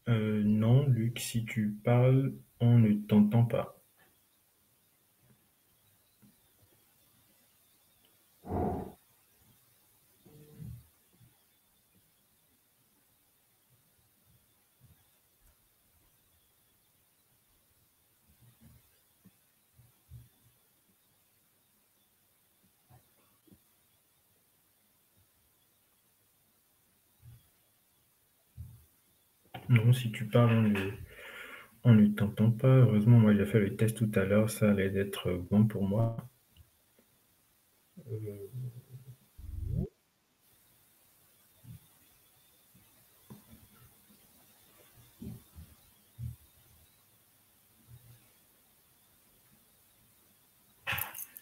Non, Luc, si tu parles, on ne t'entend pas. Non, si tu parles, on ne t'entend pas. Heureusement, moi, j'ai fait le test tout à l'heure. Ça allait être bon pour moi. Euh,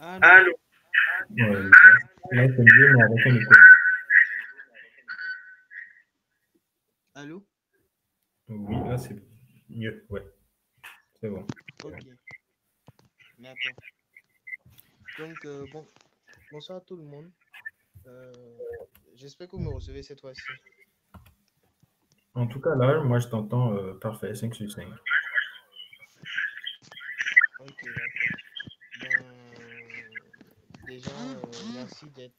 Allô? ouais, là, c'est mieux, mais avec un écho. Allô? Oui, là, c'est mieux. Ouais, c'est bon. Ok, d'accord. Donc, bonsoir à tout le monde. Euh, J'espère que vous me recevez cette fois-ci. En tout cas, là, moi, je t'entends parfait, 5 sur 5. Ok, d'accord. Ben, déjà,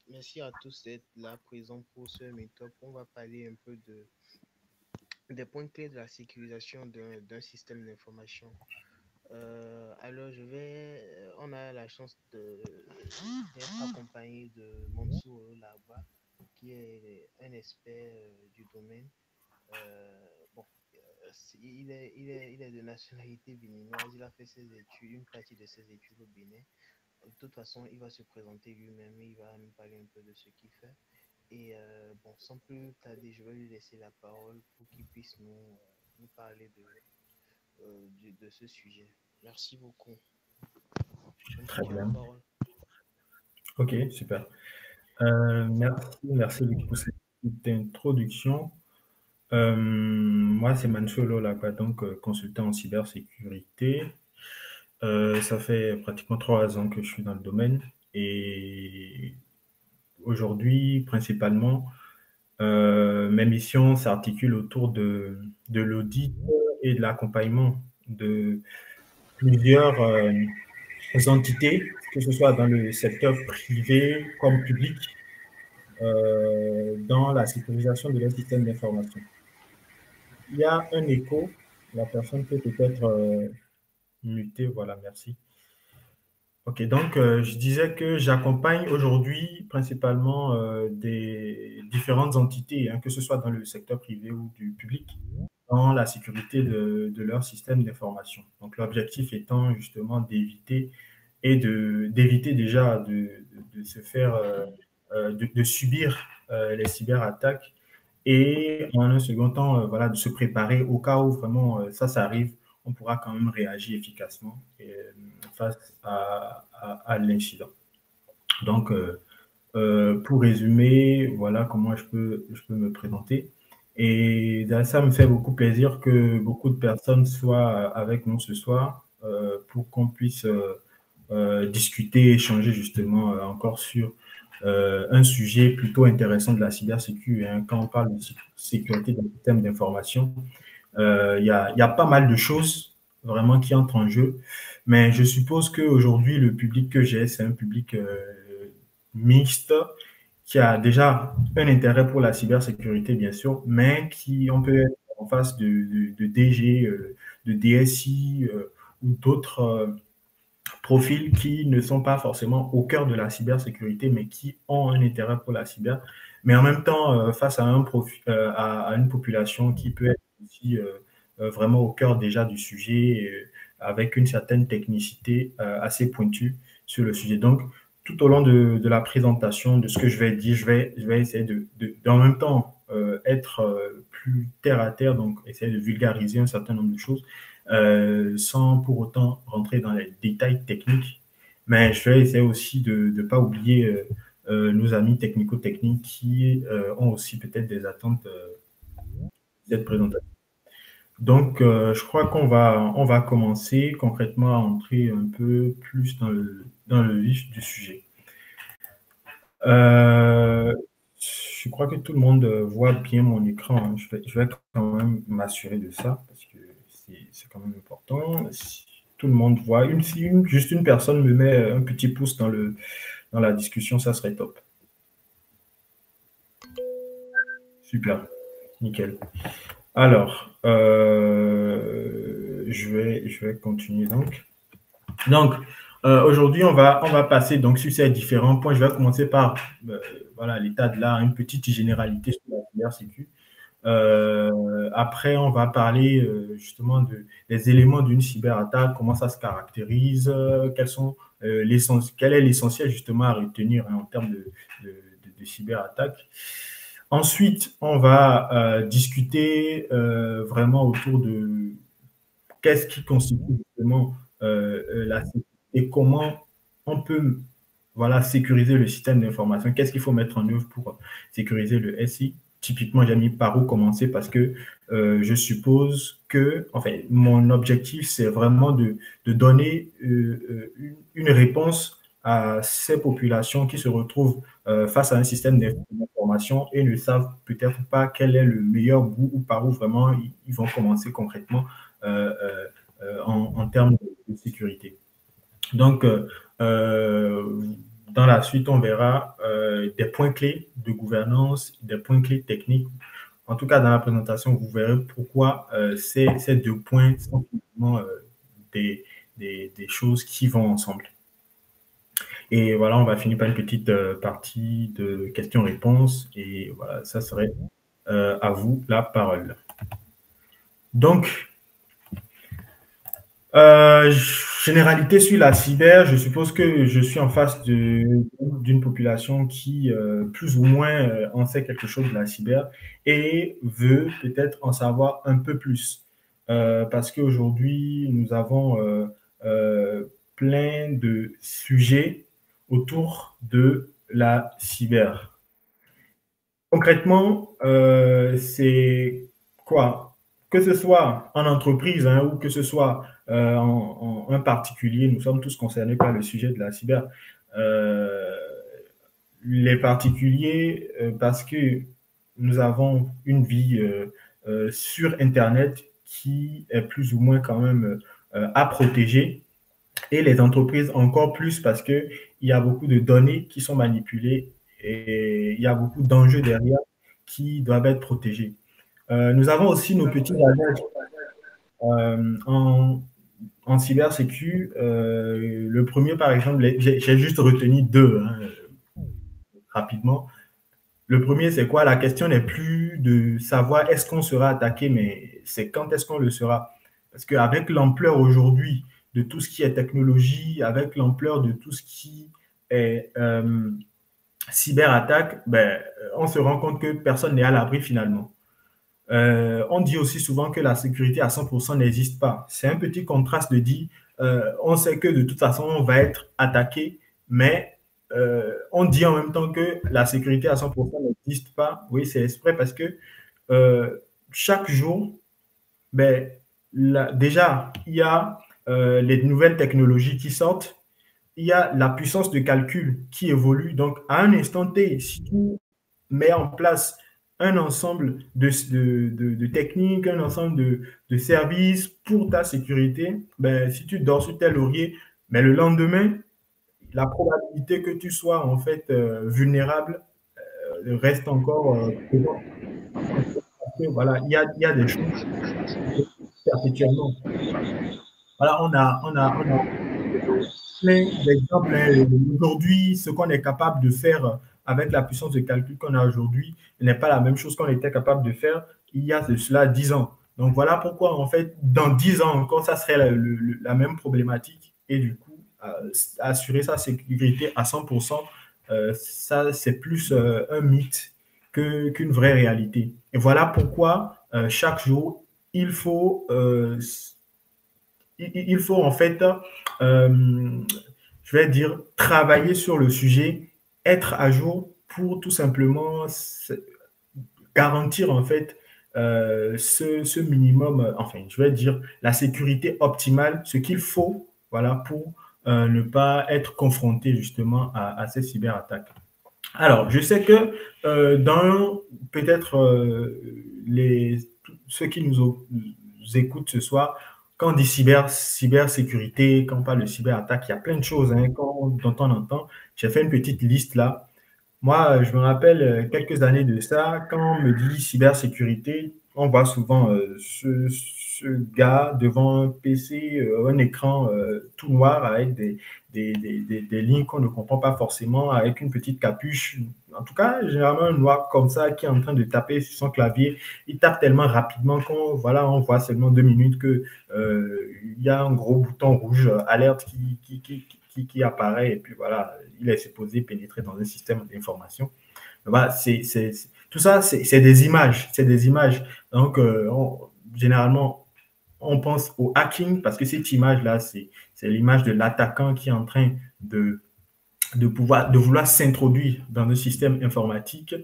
merci à tous d'être là présents pour ce meet-up. On va parler un peu des points clés de la sécurisation d'un système d'information. Alors, on a la chance d'être accompagné de Mansour Larba, qui est un expert du domaine. Bon, il est de nationalité béninoise. Il a fait ses études, une partie de ses études au Bénin. De toute façon, il va se présenter lui-même. Il va nous parler un peu de ce qu'il fait. Et bon, sans plus tarder, je vais lui laisser la parole pour qu'il puisse nous parler de ce sujet. Merci beaucoup. Donc, Très tu as la bien. parole. Ok, super. Merci Luc pour cette petite introduction. Moi, c'est Mancholo là, quoi, donc consultant en cybersécurité. Ça fait pratiquement 3 ans que je suis dans le domaine et aujourd'hui, principalement, mes missions s'articulent autour de l'audit et de l'accompagnement de plusieurs entités, que ce soit dans le secteur privé comme public, dans la sécurisation de leur système d'information. Il y a un écho, la personne peut peut-être muter, voilà, merci. Ok, donc je disais que j'accompagne aujourd'hui principalement des différentes entités, hein, que ce soit dans le secteur privé ou du public, dans la sécurité de leur système d'information. Donc l'objectif étant justement d'éviter d'éviter déjà de se faire de subir les cyberattaques et en un second temps voilà de se préparer au cas où vraiment ça arrive, on pourra quand même réagir efficacement face à l'incident. Donc pour résumer, voilà comment je peux me présenter. Et ça me fait beaucoup plaisir que beaucoup de personnes soient avec nous ce soir pour qu'on puisse discuter, échanger justement encore sur un sujet plutôt intéressant de la cybersécurité. Hein. Quand on parle de sécurité d'un système d'information, il y a pas mal de choses vraiment qui entrent en jeu. Mais je suppose qu'aujourd'hui, le public que j'ai, c'est un public mixte qui a déjà un intérêt pour la cybersécurité, bien sûr, mais qui, on peut être en face de DG, de DSI ou d'autres profils qui ne sont pas forcément au cœur de la cybersécurité, mais qui ont un intérêt pour la cyber, mais en même temps face à, à une population qui peut être aussi vraiment au cœur déjà du sujet, avec une certaine technicité assez pointue sur le sujet. Donc, tout au long de la présentation de ce que je vais dire, je vais essayer en même temps être plus terre à terre, donc essayer de vulgariser un certain nombre de choses sans pour autant rentrer dans les détails techniques. Mais je vais essayer aussi de ne pas oublier nos amis technico-techniques qui ont aussi peut-être des attentes cette présentation. Donc, je crois on va commencer concrètement à entrer un peu plus dans le vif du sujet. Euh, Je crois que tout le monde voit bien mon écran, hein. Je vais quand même m'assurer de ça parce que c'est quand même important. Si tout le monde voit, juste une personne me met un petit pouce dans la discussion, ça serait top. Super, nickel. Alors, je vais continuer donc. Donc, aujourd'hui, on va passer donc sur ces différents points. Je vais commencer par voilà, l'état de l'art, une petite généralité sur la cybersécurité. Après, on va parler justement des éléments d'une cyberattaque, comment ça se caractérise, quel est l'essentiel justement à retenir, hein, en termes de cyberattaque. Ensuite, on va discuter vraiment autour de qu'est-ce qui constitue justement la sécurité et comment on peut, voilà, sécuriser le système d'information. Qu'est-ce qu'il faut mettre en œuvre pour sécuriser le SI? Typiquement, j'ai mis par où commencer parce que je suppose que, enfin, mon objectif, c'est vraiment de donner une réponse à ces populations qui se retrouvent face à un système d'information et ne savent peut-être pas quel est le meilleur bout ou par où vraiment ils vont commencer concrètement euh, en termes de sécurité. Donc, dans la suite, on verra des points clés de gouvernance, des points clés techniques. En tout cas, dans la présentation, vous verrez pourquoi ces deux points sont finalement des, des choses qui vont ensemble. Et voilà, on va finir par une petite partie de questions-réponses. Et voilà, ça serait à vous la parole. Donc, Euh, généralité sur la cyber, je suppose que je suis en face d'une population qui, plus ou moins, en sait quelque chose de la cyber et veut peut-être en savoir un peu plus. Parce qu'aujourd'hui, nous avons euh, plein de sujets autour de la cyber. Concrètement, c'est quoi? Que ce soit en entreprise, hein, ou que ce soit en un particulier, nous sommes tous concernés par le sujet de la cyber. Euh, les particuliers, parce que nous avons une vie sur Internet qui est plus ou moins quand même à protéger, et les entreprises encore plus parce qu'il y a beaucoup de données qui sont manipulées et il y a beaucoup d'enjeux derrière qui doivent être protégés. Nous avons aussi nos petits alertes en cybersécu. Le premier, par exemple, j'ai juste retenu deux, hein, rapidement. Le premier, c'est quoi? La question n'est plus de savoir est-ce qu'on sera attaqué, mais c'est quand est-ce qu'on le sera. Parce qu'avec l'ampleur aujourd'hui de tout ce qui est technologie, avec l'ampleur de tout ce qui est cyberattaque, ben, on se rend compte que personne n'est à l'abri finalement. On dit aussi souvent que la sécurité à 100% n'existe pas. C'est un petit contraste de dire, on sait que de toute façon, on va être attaqué, mais on dit en même temps que la sécurité à 100% n'existe pas. Oui, c'est exprès parce que chaque jour, ben, déjà, il y a les nouvelles technologies qui sortent, il y a la puissance de calcul qui évolue. Donc, à un instant T, si tu mets en place un ensemble de techniques, un ensemble de services pour ta sécurité, ben, si tu dors sur tes lauriers, mais le lendemain, la probabilité que tu sois en fait vulnérable reste encore présente. Voilà, il y a des choses perpétuellement. Voilà, on a plein d'exemples, hein. Aujourd'hui, ce qu'on est capable de faire avec la puissance de calcul qu'on a aujourd'hui n'est pas la même chose qu'on était capable de faire il y a de cela 10 ans. Donc voilà pourquoi, en fait, dans 10 ans encore, ça serait la même problématique. Et du coup, assurer sa sécurité à 100%, ça, c'est plus un mythe qu'une vraie réalité. Et voilà pourquoi, chaque jour, il faut il faut en fait, je vais dire, travailler sur le sujet, être à jour pour tout simplement garantir en fait ce minimum, enfin, je vais dire, la sécurité optimale, ce qu'il faut, voilà, pour ne pas être confronté justement à ces cyberattaques. Alors, je sais que dans peut-être ceux qui nous écoutent ce soir, quand on dit cybersécurité, quand on parle de cyberattaque, il y a plein de choses hein, dont on entend. J'ai fait une petite liste là. Moi, je me rappelle quelques années de ça, quand on me dit cybersécurité, on voit souvent ce gars devant un PC, un écran tout noir avec des lignes qu'on ne comprend pas forcément, avec une petite capuche. En tout cas, généralement un noir comme ça qui est en train de taper sur son clavier. Il tape tellement rapidement qu'on voilà, on voit seulement 2 minutes que il y a un gros bouton rouge alerte qui apparaît et puis voilà, il est supposé pénétrer dans un système d'information. Voilà, tout ça, c'est des images, c'est des images. Donc, généralement, on pense au hacking parce que cette image-là, c'est l'image de l'attaquant qui est en train de, de vouloir s'introduire dans un système informatique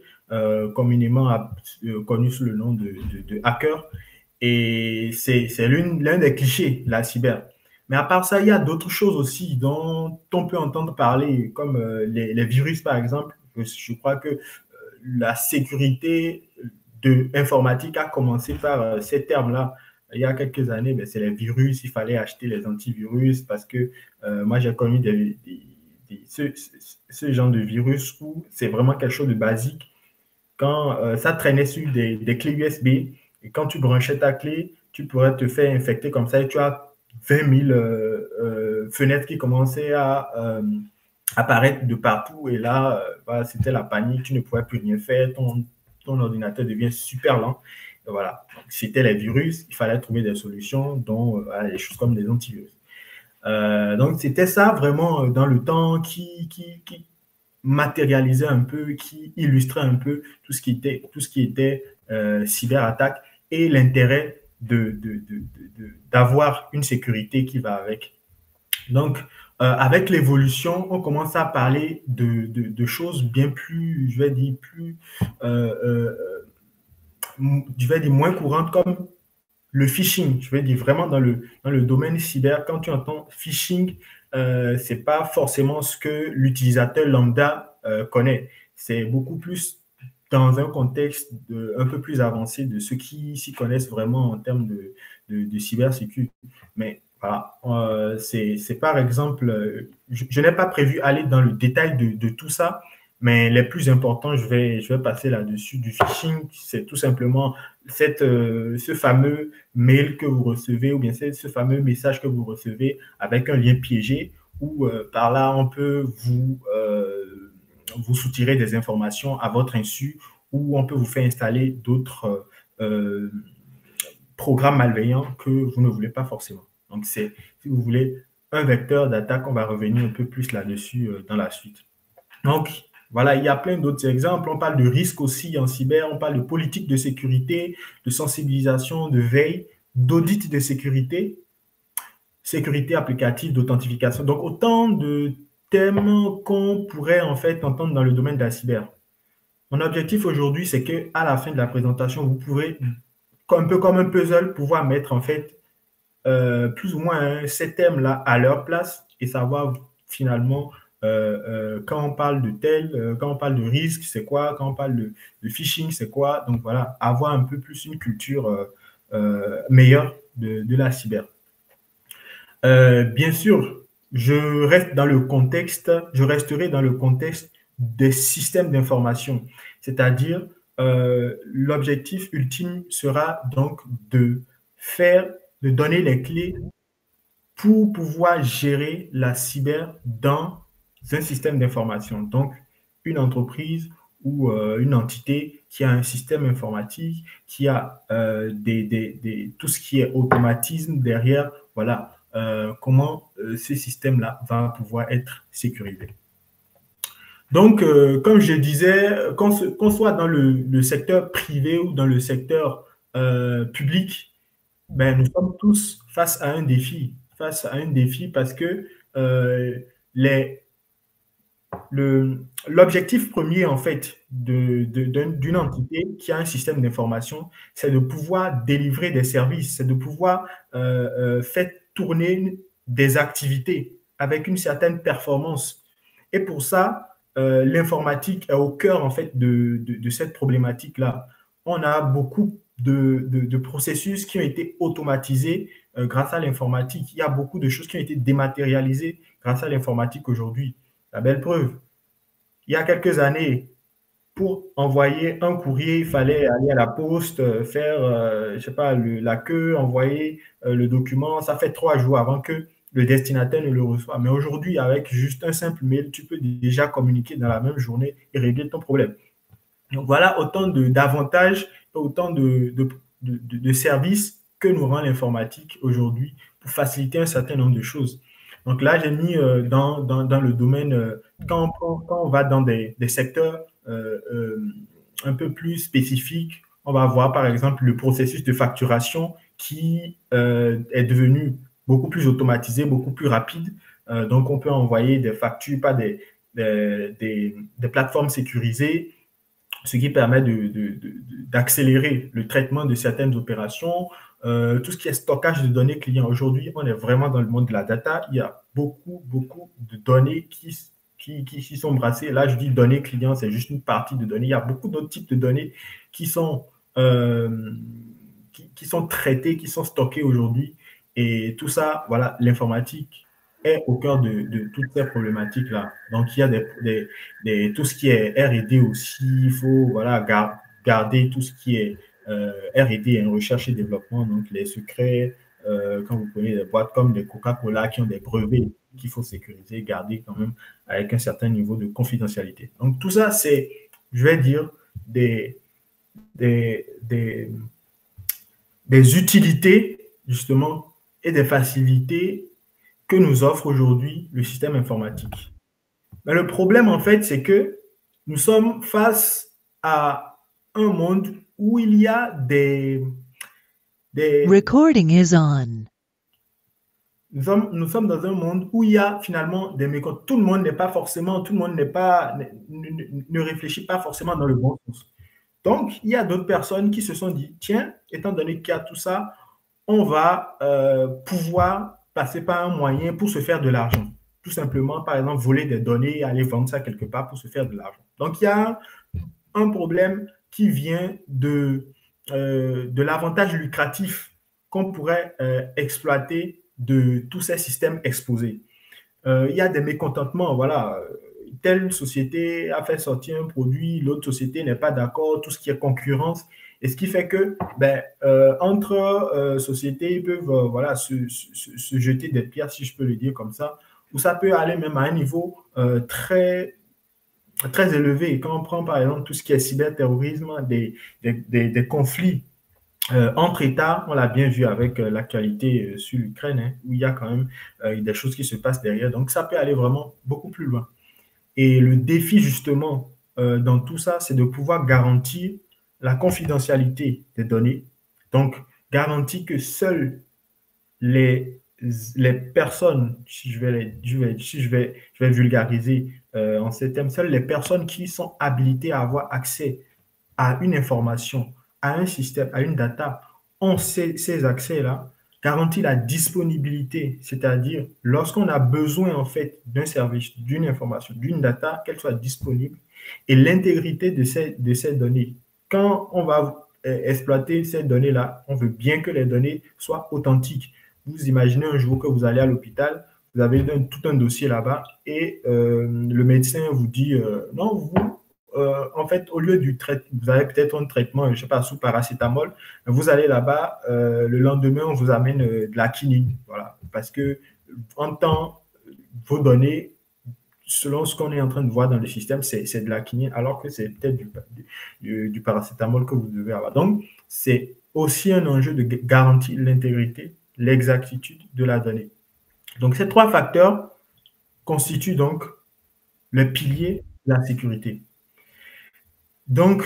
communément connu sous le nom de hacker. Et c'est l'un des clichés, la cyber. Mais à part ça, il y a d'autres choses aussi dont on peut entendre parler, comme les virus, par exemple. Je crois que la sécurité informatique a commencé par ces termes-là. Il y a quelques années, ben, c'est les virus, il fallait acheter les antivirus parce que moi, j'ai connu ce genre de virus où c'est vraiment quelque chose de basique. Quand ça traînait sur des clés USB et quand tu branchais ta clé, tu pourrais te faire infecter comme ça et tu as 20 000 fenêtres qui commençaient à apparaître de partout. Et là, voilà, c'était la panique, tu ne pouvais plus rien faire, ton ordinateur devient super lent. Et voilà, c'était les virus, il fallait trouver des solutions, dont des choses comme des antivirus. Donc, c'était ça vraiment dans le temps qui matérialisait un peu, qui illustrait un peu tout ce qui était cyberattaque et l'intérêt d'avoir une sécurité qui va avec. Donc, avec l'évolution, on commence à parler de choses bien plus, je vais dire, je vais dire moins courantes comme le phishing. Je vais dire vraiment dans le domaine cyber, quand tu entends phishing, ce n'est pas forcément ce que l'utilisateur lambda connaît. C'est beaucoup plus dans un contexte un peu plus avancé de ceux qui s'y connaissent vraiment en termes de cybersécurité. Mais voilà, c'est par exemple, je n'ai pas prévu aller dans le détail de tout ça, mais les plus importants, je vais passer là-dessus. Du phishing, c'est tout simplement ce fameux mail que vous recevez ou bien ce fameux message que vous recevez avec un lien piégé où par là, on peut vous soutirer des informations à votre insu ou on peut vous faire installer d'autres programmes malveillants que vous ne voulez pas forcément. Donc, c'est, si vous voulez, un vecteur d'attaque, on va revenir un peu plus là-dessus dans la suite. Donc, voilà, il y a plein d'autres exemples. On parle de risque aussi en cyber, on parle de politique de sécurité, de sensibilisation, de veille, d'audit de sécurité, sécurité applicative, d'authentification. Donc, autant de thèmes qu'on pourrait en fait entendre dans le domaine de la cyber. Mon objectif aujourd'hui, c'est qu'à la fin de la présentation, vous pourrez, un peu comme un puzzle, pouvoir mettre en fait plus ou moins ces thèmes-là à leur place et savoir finalement quand on parle de tel, quand on parle de risque, c'est quoi, quand on parle de phishing, c'est quoi. Donc voilà, avoir un peu plus une culture meilleure de la cyber. Bien sûr, je resterai dans le contexte des systèmes d'information, c'est-à-dire l'objectif ultime sera donc de donner les clés pour pouvoir gérer la cyber dans un système d'information. Donc, une entreprise ou une entité qui a un système informatique, qui a tout ce qui est automatisme derrière, voilà, comment ce système-là va pouvoir être sécurisé. Donc, comme je disais, qu'on soit dans le secteur privé ou dans le secteur public, ben, nous sommes tous face à un défi parce que les, l'objectif premier, en fait, d'une entité qui a un système d'information, c'est de pouvoir délivrer des services, c'est de pouvoir faire tourner des activités avec une certaine performance. Et pour ça, l'informatique est au cœur en fait de cette problématique-là. On a beaucoup de processus qui ont été automatisés grâce à l'informatique. Il y a beaucoup de choses qui ont été dématérialisées grâce à l'informatique aujourd'hui. La belle preuve, il y a quelques années, pour envoyer un courrier, il fallait aller à la poste, faire, je sais pas, la queue, envoyer le document. Ça fait 3 jours avant que le destinataire ne le reçoive. Mais aujourd'hui, avec juste un simple mail, tu peux déjà communiquer dans la même journée et régler ton problème. Donc voilà autant d'avantages, autant de services que nous rend l'informatique aujourd'hui pour faciliter un certain nombre de choses. Donc là, j'ai mis dans le domaine, quand on va dans des secteurs un peu plus spécifiques, on va voir par exemple le processus de facturation qui est devenu beaucoup plus automatisé, beaucoup plus rapide. Donc on peut envoyer des factures par des plateformes sécurisées, ce qui permet d'accélérer le traitement de certaines opérations. Tout ce qui est stockage de données clients. Aujourd'hui, on est vraiment dans le monde de la data. Il y a beaucoup de données qui sont brassées. Là, je dis données clients, c'est juste une partie de données. Il y a beaucoup d'autres types de données qui sont, euh, qui sont traitées, qui sont stockées aujourd'hui. Et tout ça, voilà, l'informatique est au cœur de toutes ces problématiques-là. Donc, il y a tout ce qui est R&D aussi, il faut voilà, garder tout ce qui est R&D, recherche et développement, donc les secrets, quand vous prenez des boîtes comme des Coca-Cola qui ont des brevets qu'il faut sécuriser, garder quand même avec un certain niveau de confidentialité. Donc tout ça, c'est, je vais dire, des, des, des, des utilités justement et des facilités que nous offre aujourd'hui le système informatique. Mais le problème, en fait, c'est que nous sommes face à un monde où il y a des Recording is on. nous sommes dans un monde où il y a finalement des mécontents. Tout le monde n'est pas forcément, tout le monde n'est pas, ne réfléchit pas forcément dans le bon sens. Donc, il y a d'autres personnes qui se sont dit, tiens, étant donné qu'il y a tout ça, on va pouvoir passer par un moyen pour se faire de l'argent. Tout simplement, par exemple, voler des données et aller vendre ça quelque part pour se faire de l'argent. Donc, il y a un problème qui vient de l'avantage lucratif qu'on pourrait exploiter de tous ces systèmes exposés. Il y a des mécontentements, voilà, telle société a fait sortir un produit, l'autre société n'est pas d'accord, tout ce qui est concurrence, et ce qui fait que entre sociétés, ils peuvent voilà, se jeter des pierres, si je peux le dire comme ça, ou ça peut aller même à un niveau très élevé. Quand on prend par exemple tout ce qui est cyberterrorisme, des conflits entre États, on l'a bien vu avec l'actualité sur l'Ukraine, hein, où il y a quand même des choses qui se passent derrière. Donc ça peut aller vraiment beaucoup plus loin. Et le défi justement dans tout ça, c'est de pouvoir garantir la confidentialité des données. Donc garantir que seules les, les personnes, si je vais vulgariser en ces termes, seules les personnes qui sont habilitées à avoir accès à une information, à un système, à une data, ont ces accès-là, garantit la disponibilité, c'est-à-dire lorsqu'on a besoin en fait d'un service, d'une information, d'une data, qu'elle soit disponible, et l'intégrité de ces données. Quand on va exploiter ces données-là, on veut bien que les données soient authentiques. Vous imaginez un jour que vous allez à l'hôpital, vous avez tout un dossier là-bas et le médecin vous dit non, en fait, au lieu du traitement, vous avez peut-être un traitement, je ne sais pas, sous paracétamol, vous allez là-bas, le lendemain, on vous amène de la quinine. Voilà. Parce que en temps, vos données, selon ce qu'on est en train de voir dans le système, c'est de la quinine, alors que c'est peut-être du paracétamol que vous devez avoir. Donc, c'est aussi un enjeu de garantir l'intégrité, l'exactitude de la donnée. Donc, ces 3 facteurs constituent donc le pilier de la sécurité. Donc,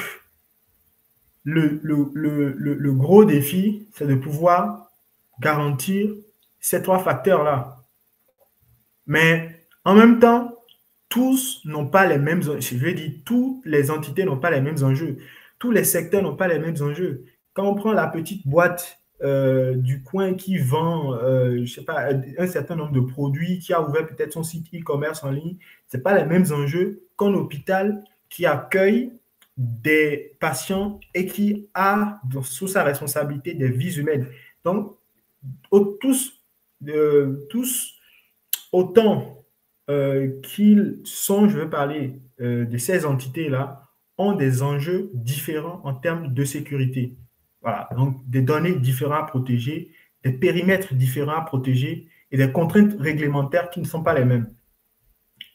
le gros défi, c'est de pouvoir garantir ces 3 facteurs-là. Mais en même temps, tous n'ont pas les mêmes enjeux. Je veux dire, toutes les entités n'ont pas les mêmes enjeux. Tous les secteurs n'ont pas les mêmes enjeux. Quand on prend la petite boîte du coin qui vend, je sais pas, un certain nombre de produits, qui a ouvert peut-être son site e-commerce en ligne, ce n'est pas les mêmes enjeux qu'un hôpital qui accueille des patients et qui a sous sa responsabilité des vies humaines. Donc, tous, tous autant qu'ils sont, je veux parler de ces entités-là, ont des enjeux différents en termes de sécurité. Voilà, donc des données différentes à protéger, des périmètres différents à protéger et des contraintes réglementaires qui ne sont pas les mêmes.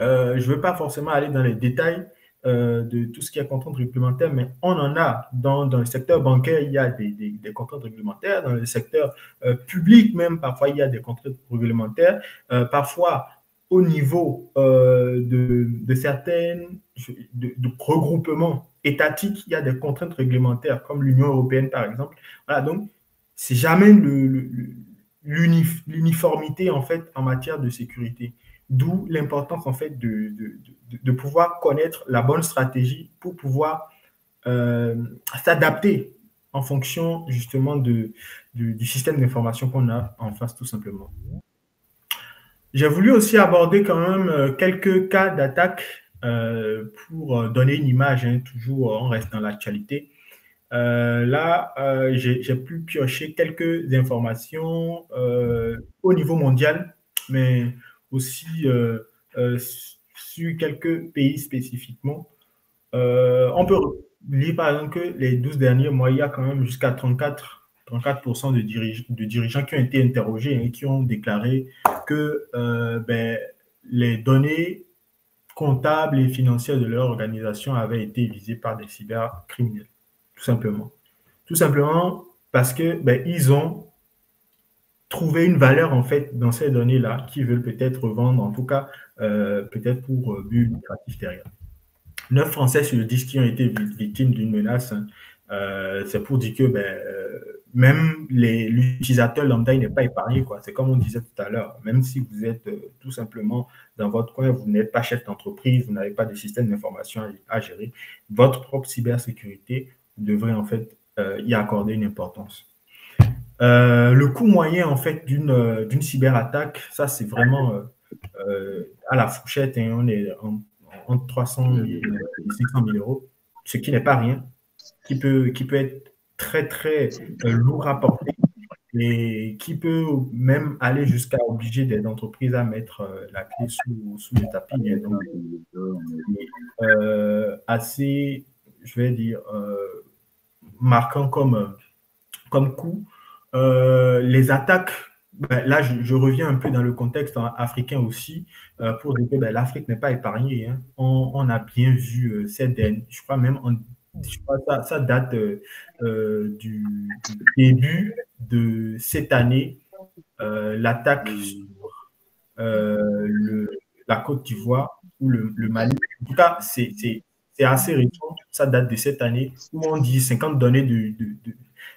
Je ne veux pas forcément aller dans les détails de tout ce qui est contraintes réglementaires, mais on en a dans le secteur bancaire, il y a des contraintes réglementaires, dans le secteur public même, parfois il y a des contraintes réglementaires, parfois au niveau de certaines de regroupements étatiques, il y a des contraintes réglementaires, comme l'Union européenne par exemple. Voilà, donc c'est jamais l'uniformité en fait en matière de sécurité. D'où l'importance en fait de pouvoir connaître la bonne stratégie pour pouvoir s'adapter en fonction justement du système d'information qu'on a en face tout simplement. J'ai voulu aussi aborder quand même quelques cas d'attaque pour donner une image, hein, toujours on reste dans l'actualité. Là, j'ai pu piocher quelques informations au niveau mondial, mais aussi sur quelques pays spécifiquement. On peut lire par exemple que les 12 derniers mois, il y a quand même jusqu'à 34% de dirigeants qui ont été interrogés et qui ont déclaré que les données comptables et financières de leur organisation avaient été visées par des cybercriminels, tout simplement. Tout simplement parce que ils ont trouvé une valeur en fait dans ces données-là qu'ils veulent peut-être vendre, en tout cas peut-être pour but lucratif derrière. 9 Français sur 10 qui ont été victimes d'une menace, c'est pour dire que même l'utilisateur lambda n'est pas épargné. C'est comme on disait tout à l'heure, même si vous êtes tout simplement dans votre coin, vous n'êtes pas chef d'entreprise, vous n'avez pas de système d'information à gérer, votre propre cybersécurité devrait en fait y accorder une importance. Le coût moyen en fait d'une cyberattaque, ça c'est vraiment à la fourchette, hein, on est entre 300 000 et 500 000 euros, ce qui n'est pas rien, qui peut être très très lourd à porter et qui peut même aller jusqu'à obliger des entreprises à mettre la clé sous le tapis. Donc, assez, je vais dire, marquant comme coût. Les attaques, là, je reviens un peu dans le contexte africain aussi, pour dire que l'Afrique n'est pas épargnée. Hein. On a bien vu cette dernière, je crois même, ça date du début de cette année, l'attaque sur la Côte d'Ivoire ou le Mali. En tout cas, c'est assez récent, ça date de cette année, où on dit 50 données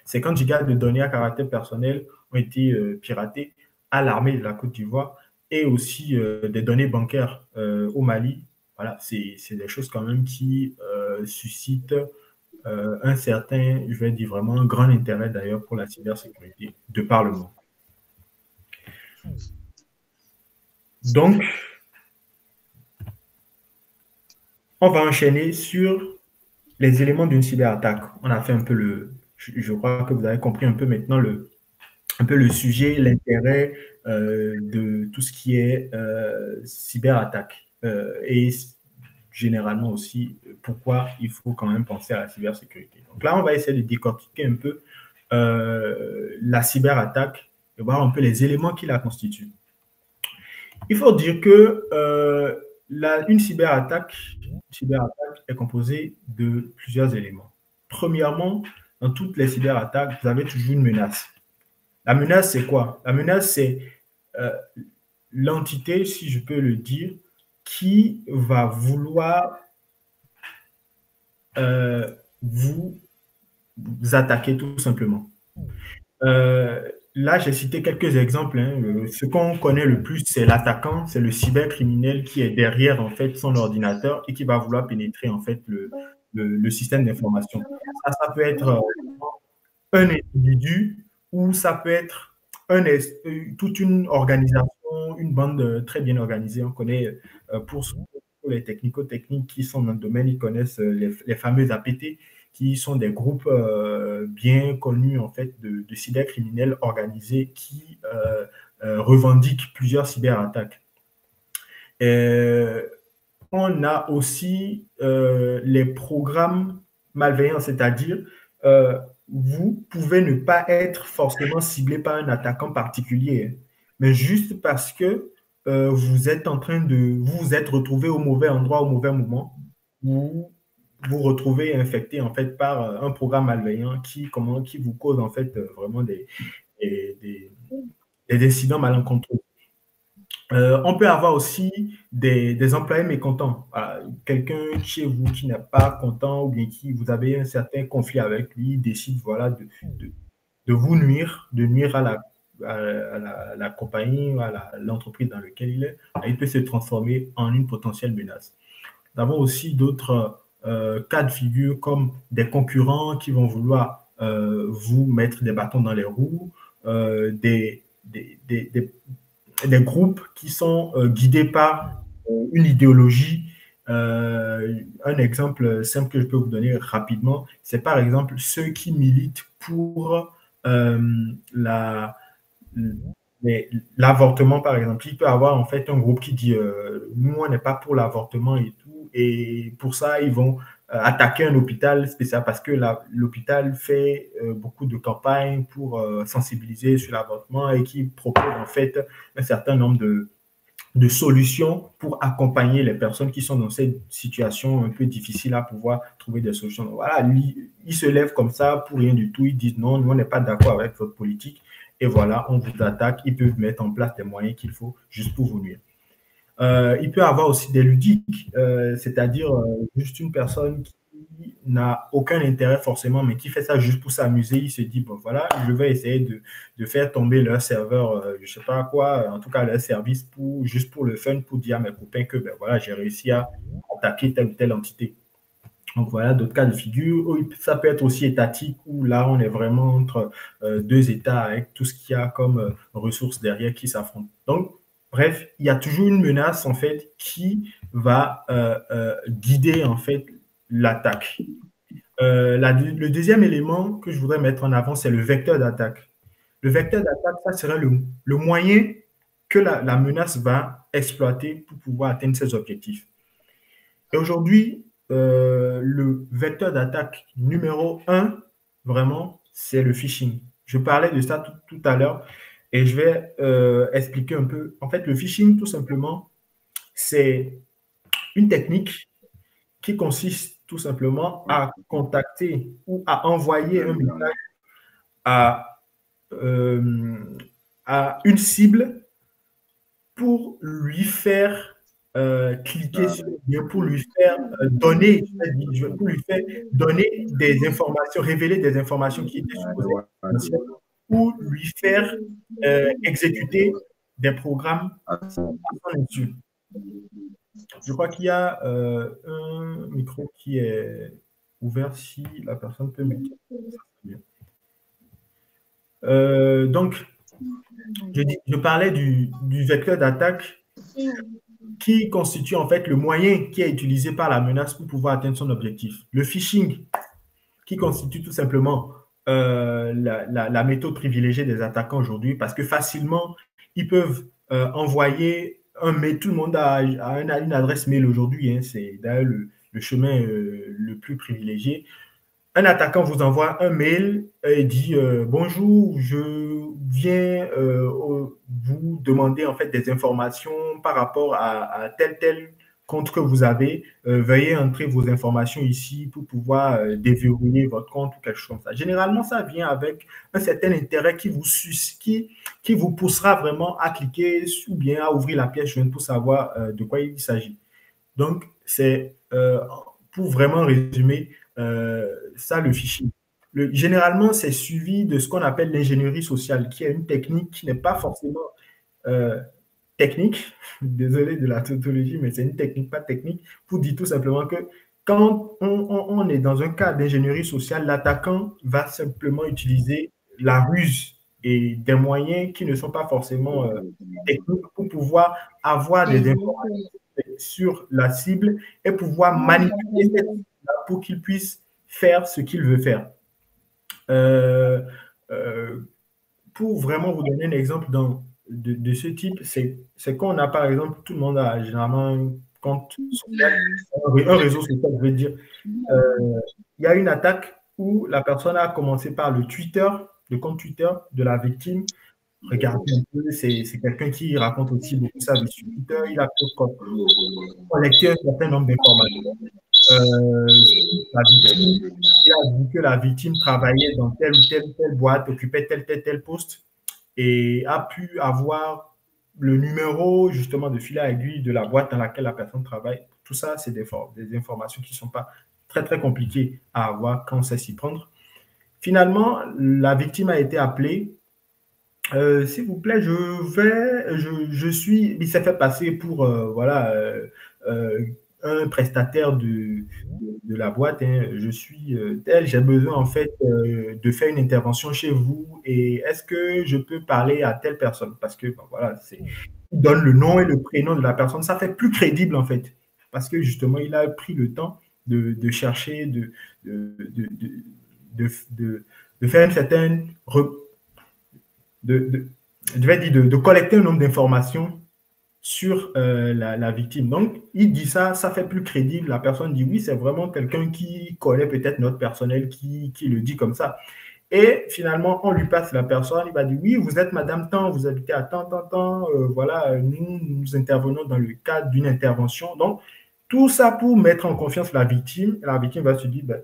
50 gigas de données à caractère personnel ont été piratées à l'armée de la Côte d'Ivoire et aussi des données bancaires au Mali. Voilà, c'est des choses quand même qui suscitent un certain, je vais dire vraiment un grand intérêt d'ailleurs pour la cybersécurité de par le monde. Donc, on va enchaîner sur les éléments d'une cyberattaque. On a fait un peu je crois que vous avez compris un peu maintenant un peu le sujet, l'intérêt de tout ce qui est cyberattaque et généralement aussi pourquoi il faut quand même penser à la cybersécurité. Donc là, on va essayer de décortiquer un peu la cyberattaque et voir un peu les éléments qui la constituent. Il faut dire que une cyberattaque est composée de plusieurs éléments. Premièrement, dans toutes les cyberattaques, vous avez toujours une menace. La menace, c'est quoi? La menace, c'est l'entité, si je peux le dire, qui va vouloir vous attaquer tout simplement. Là, j'ai cité quelques exemples. Hein. Ce qu'on connaît le plus, c'est l'attaquant, c'est le cybercriminel qui est derrière en fait son ordinateur et qui va vouloir pénétrer en fait le système d'information. Ça peut être un individu ou ça peut être toute une organisation, une bande très bien organisée. On connaît pour pour les technico-techniques qui sont dans le domaine, ils connaissent les fameux APT, qui sont des groupes bien connus en fait de cybercriminels organisés qui revendiquent plusieurs cyberattaques. On a aussi les programmes malveillants, c'est-à-dire vous pouvez ne pas être forcément ciblé par un attaquant particulier, mais juste parce que vous êtes en train de vous êtes retrouvé au mauvais endroit au mauvais moment, vous vous retrouvez infecté en fait par un programme malveillant qui vous cause en fait vraiment des, des, des incidents malencontreux. On peut avoir aussi des employés mécontents. Quelqu'un chez vous qui n'est pas content ou bien qui vous avez un certain conflit avec lui, décide voilà, de vous nuire, de nuire à la compagnie ou à l'entreprise dans laquelle il est. Il peut se transformer en une potentielle menace. Nous avons aussi d'autres cas de figure comme des concurrents qui vont vouloir vous mettre des bâtons dans les roues, des groupes qui sont guidés par une idéologie. Un exemple simple que je peux vous donner rapidement, c'est par exemple ceux qui militent pour l'avortement, par exemple. Il peut y avoir en fait un groupe qui dit nous, on n'est pas pour l'avortement et tout. Et pour ça, ils vont attaquer un hôpital spécial parce que l'hôpital fait beaucoup de campagnes pour sensibiliser sur l'avortement et qui propose en fait un certain nombre de solutions pour accompagner les personnes qui sont dans cette situation un peu difficile à pouvoir trouver des solutions. Donc, voilà, ils se lèvent comme ça pour rien du tout. Ils disent non, nous, on n'est pas d'accord avec votre politique. Et voilà, on vous attaque. Ils peuvent mettre en place des moyens qu'il faut juste pour vous nuire. Il peut y avoir aussi des ludiques, c'est-à-dire juste une personne qui n'a aucun intérêt forcément, mais qui fait ça juste pour s'amuser. Il se dit, bon voilà, je vais essayer de faire tomber leur serveur, je ne sais pas quoi, en tout cas leur service, juste pour le fun, pour dire à mes copains que ben, voilà, j'ai réussi à attaquer telle ou telle entité. Donc voilà, d'autres cas de figure. Ça peut être aussi étatique, où là, on est vraiment entre deux États avec tout ce qu'il y a comme ressources derrière qui s'affrontent. Donc, bref, il y a toujours une menace, en fait, qui va guider, en fait, l'attaque. Le deuxième élément que je voudrais mettre en avant, c'est le vecteur d'attaque. Le vecteur d'attaque, ça serait le moyen que la menace va exploiter pour pouvoir atteindre ses objectifs. Et aujourd'hui, le vecteur d'attaque numéro 1, vraiment, c'est le phishing. Je parlais de ça tout à l'heure et je vais expliquer un peu. En fait, le phishing, tout simplement, c'est une technique qui consiste tout simplement à contacter ou à envoyer un message à, à une cible pour lui faire cliquer sur le lien, pour lui faire donner, pour lui faire donner des informations, révéler des informations qui étaient supposées confidentielles, ou lui faire exécuter des programmes à son insu. Je crois qu'il y a un micro qui est ouvert si la personne peut me dire. Donc, je parlais du vecteur d'attaque qui constitue en fait le moyen qui est utilisé par la menace pour pouvoir atteindre son objectif. Le phishing, qui constitue tout simplement la méthode privilégiée des attaquants aujourd'hui, parce que facilement, ils peuvent envoyer un mail. Tout le monde a une adresse mail aujourd'hui, hein, c'est d'ailleurs le chemin le plus privilégié. Un attaquant vous envoie un mail et dit bonjour, je viens vous demander en fait des informations par rapport à tel compte que vous avez. Veuillez entrer vos informations ici pour pouvoir déverrouiller votre compte ou quelque chose comme ça. Généralement, ça vient avec un certain intérêt qui vous poussera vraiment à cliquer ou bien à ouvrir la pièce jointe pour savoir de quoi il s'agit. Donc, c'est pour vraiment résumer ça, le phishing. Généralement, c'est suivi de ce qu'on appelle l'ingénierie sociale, qui est une technique qui n'est pas forcément technique. Désolé de la tautologie, mais c'est une technique pas technique pour dire tout simplement que quand on est dans un cas d'ingénierie sociale, l'attaquant va simplement utiliser la ruse et des moyens qui ne sont pas forcément techniques pour pouvoir avoir des informations sur la cible et pouvoir manipuler cette cible pour qu'il puisse faire ce qu'il veut faire. Euh, euh, pour vraiment vous donner un exemple de ce type, c'est qu'on a, par exemple, tout le monde a généralement un compte social, un réseau social, je veux dire. Il y a une attaque où la personne a commencé par le compte Twitter de la victime. Regardez un peu, c'est quelqu'un qui raconte aussi beaucoup sa vie sur Twitter. Il a collecté un certain nombre d'informations sur la victime. Il a dit que la victime travaillait dans telle boîte, occupait tel poste et a pu avoir le numéro justement de fil à aiguille de la boîte dans laquelle la personne travaille. Tout ça, c'est des informations qui ne sont pas très compliquées à avoir quand on sait s'y prendre. Finalement, la victime a été appelée. S'il vous plaît, je suis, il s'est fait passer pour, voilà, un prestataire de la boîte, hein. Je suis tel, j'ai besoin en fait de faire une intervention chez vous et est-ce que je peux parler à telle personne? Parce que, bon, voilà, il donne le nom et le prénom de la personne, ça fait plus crédible en fait, parce que justement, il a pris le temps de chercher, de, de, de, de, de faire une certaine de, de, je vais dire de collecter un nombre d'informations sur la victime. Donc, il dit ça, ça fait plus crédible. La personne dit oui, c'est vraiment quelqu'un qui connaît peut-être notre personnel qui le dit comme ça. Et finalement, on lui passe la personne, il va dire oui, vous êtes Madame Tant, vous habitez à tant, voilà, nous intervenons dans le cadre d'une intervention. Donc, tout ça pour mettre en confiance la victime. Et la victime va se dire, ben,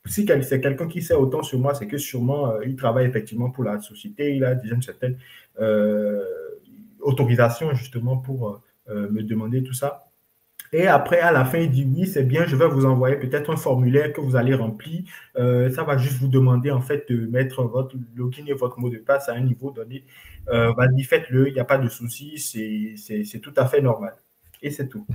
si c'est quelqu'un qui sait autant sur moi, c'est que sûrement il travaille effectivement pour la société, il a déjà une certaine euh, autorisation justement pour me demander tout ça. Et après, à la fin, il dit oui, c'est bien, je vais vous envoyer peut-être un formulaire que vous allez remplir. Ça va juste vous demander en fait de mettre votre login et votre mot de passe à un niveau donné. Vas-y, faites-le, il n'y a pas de souci, c'est tout à fait normal. Et c'est tout.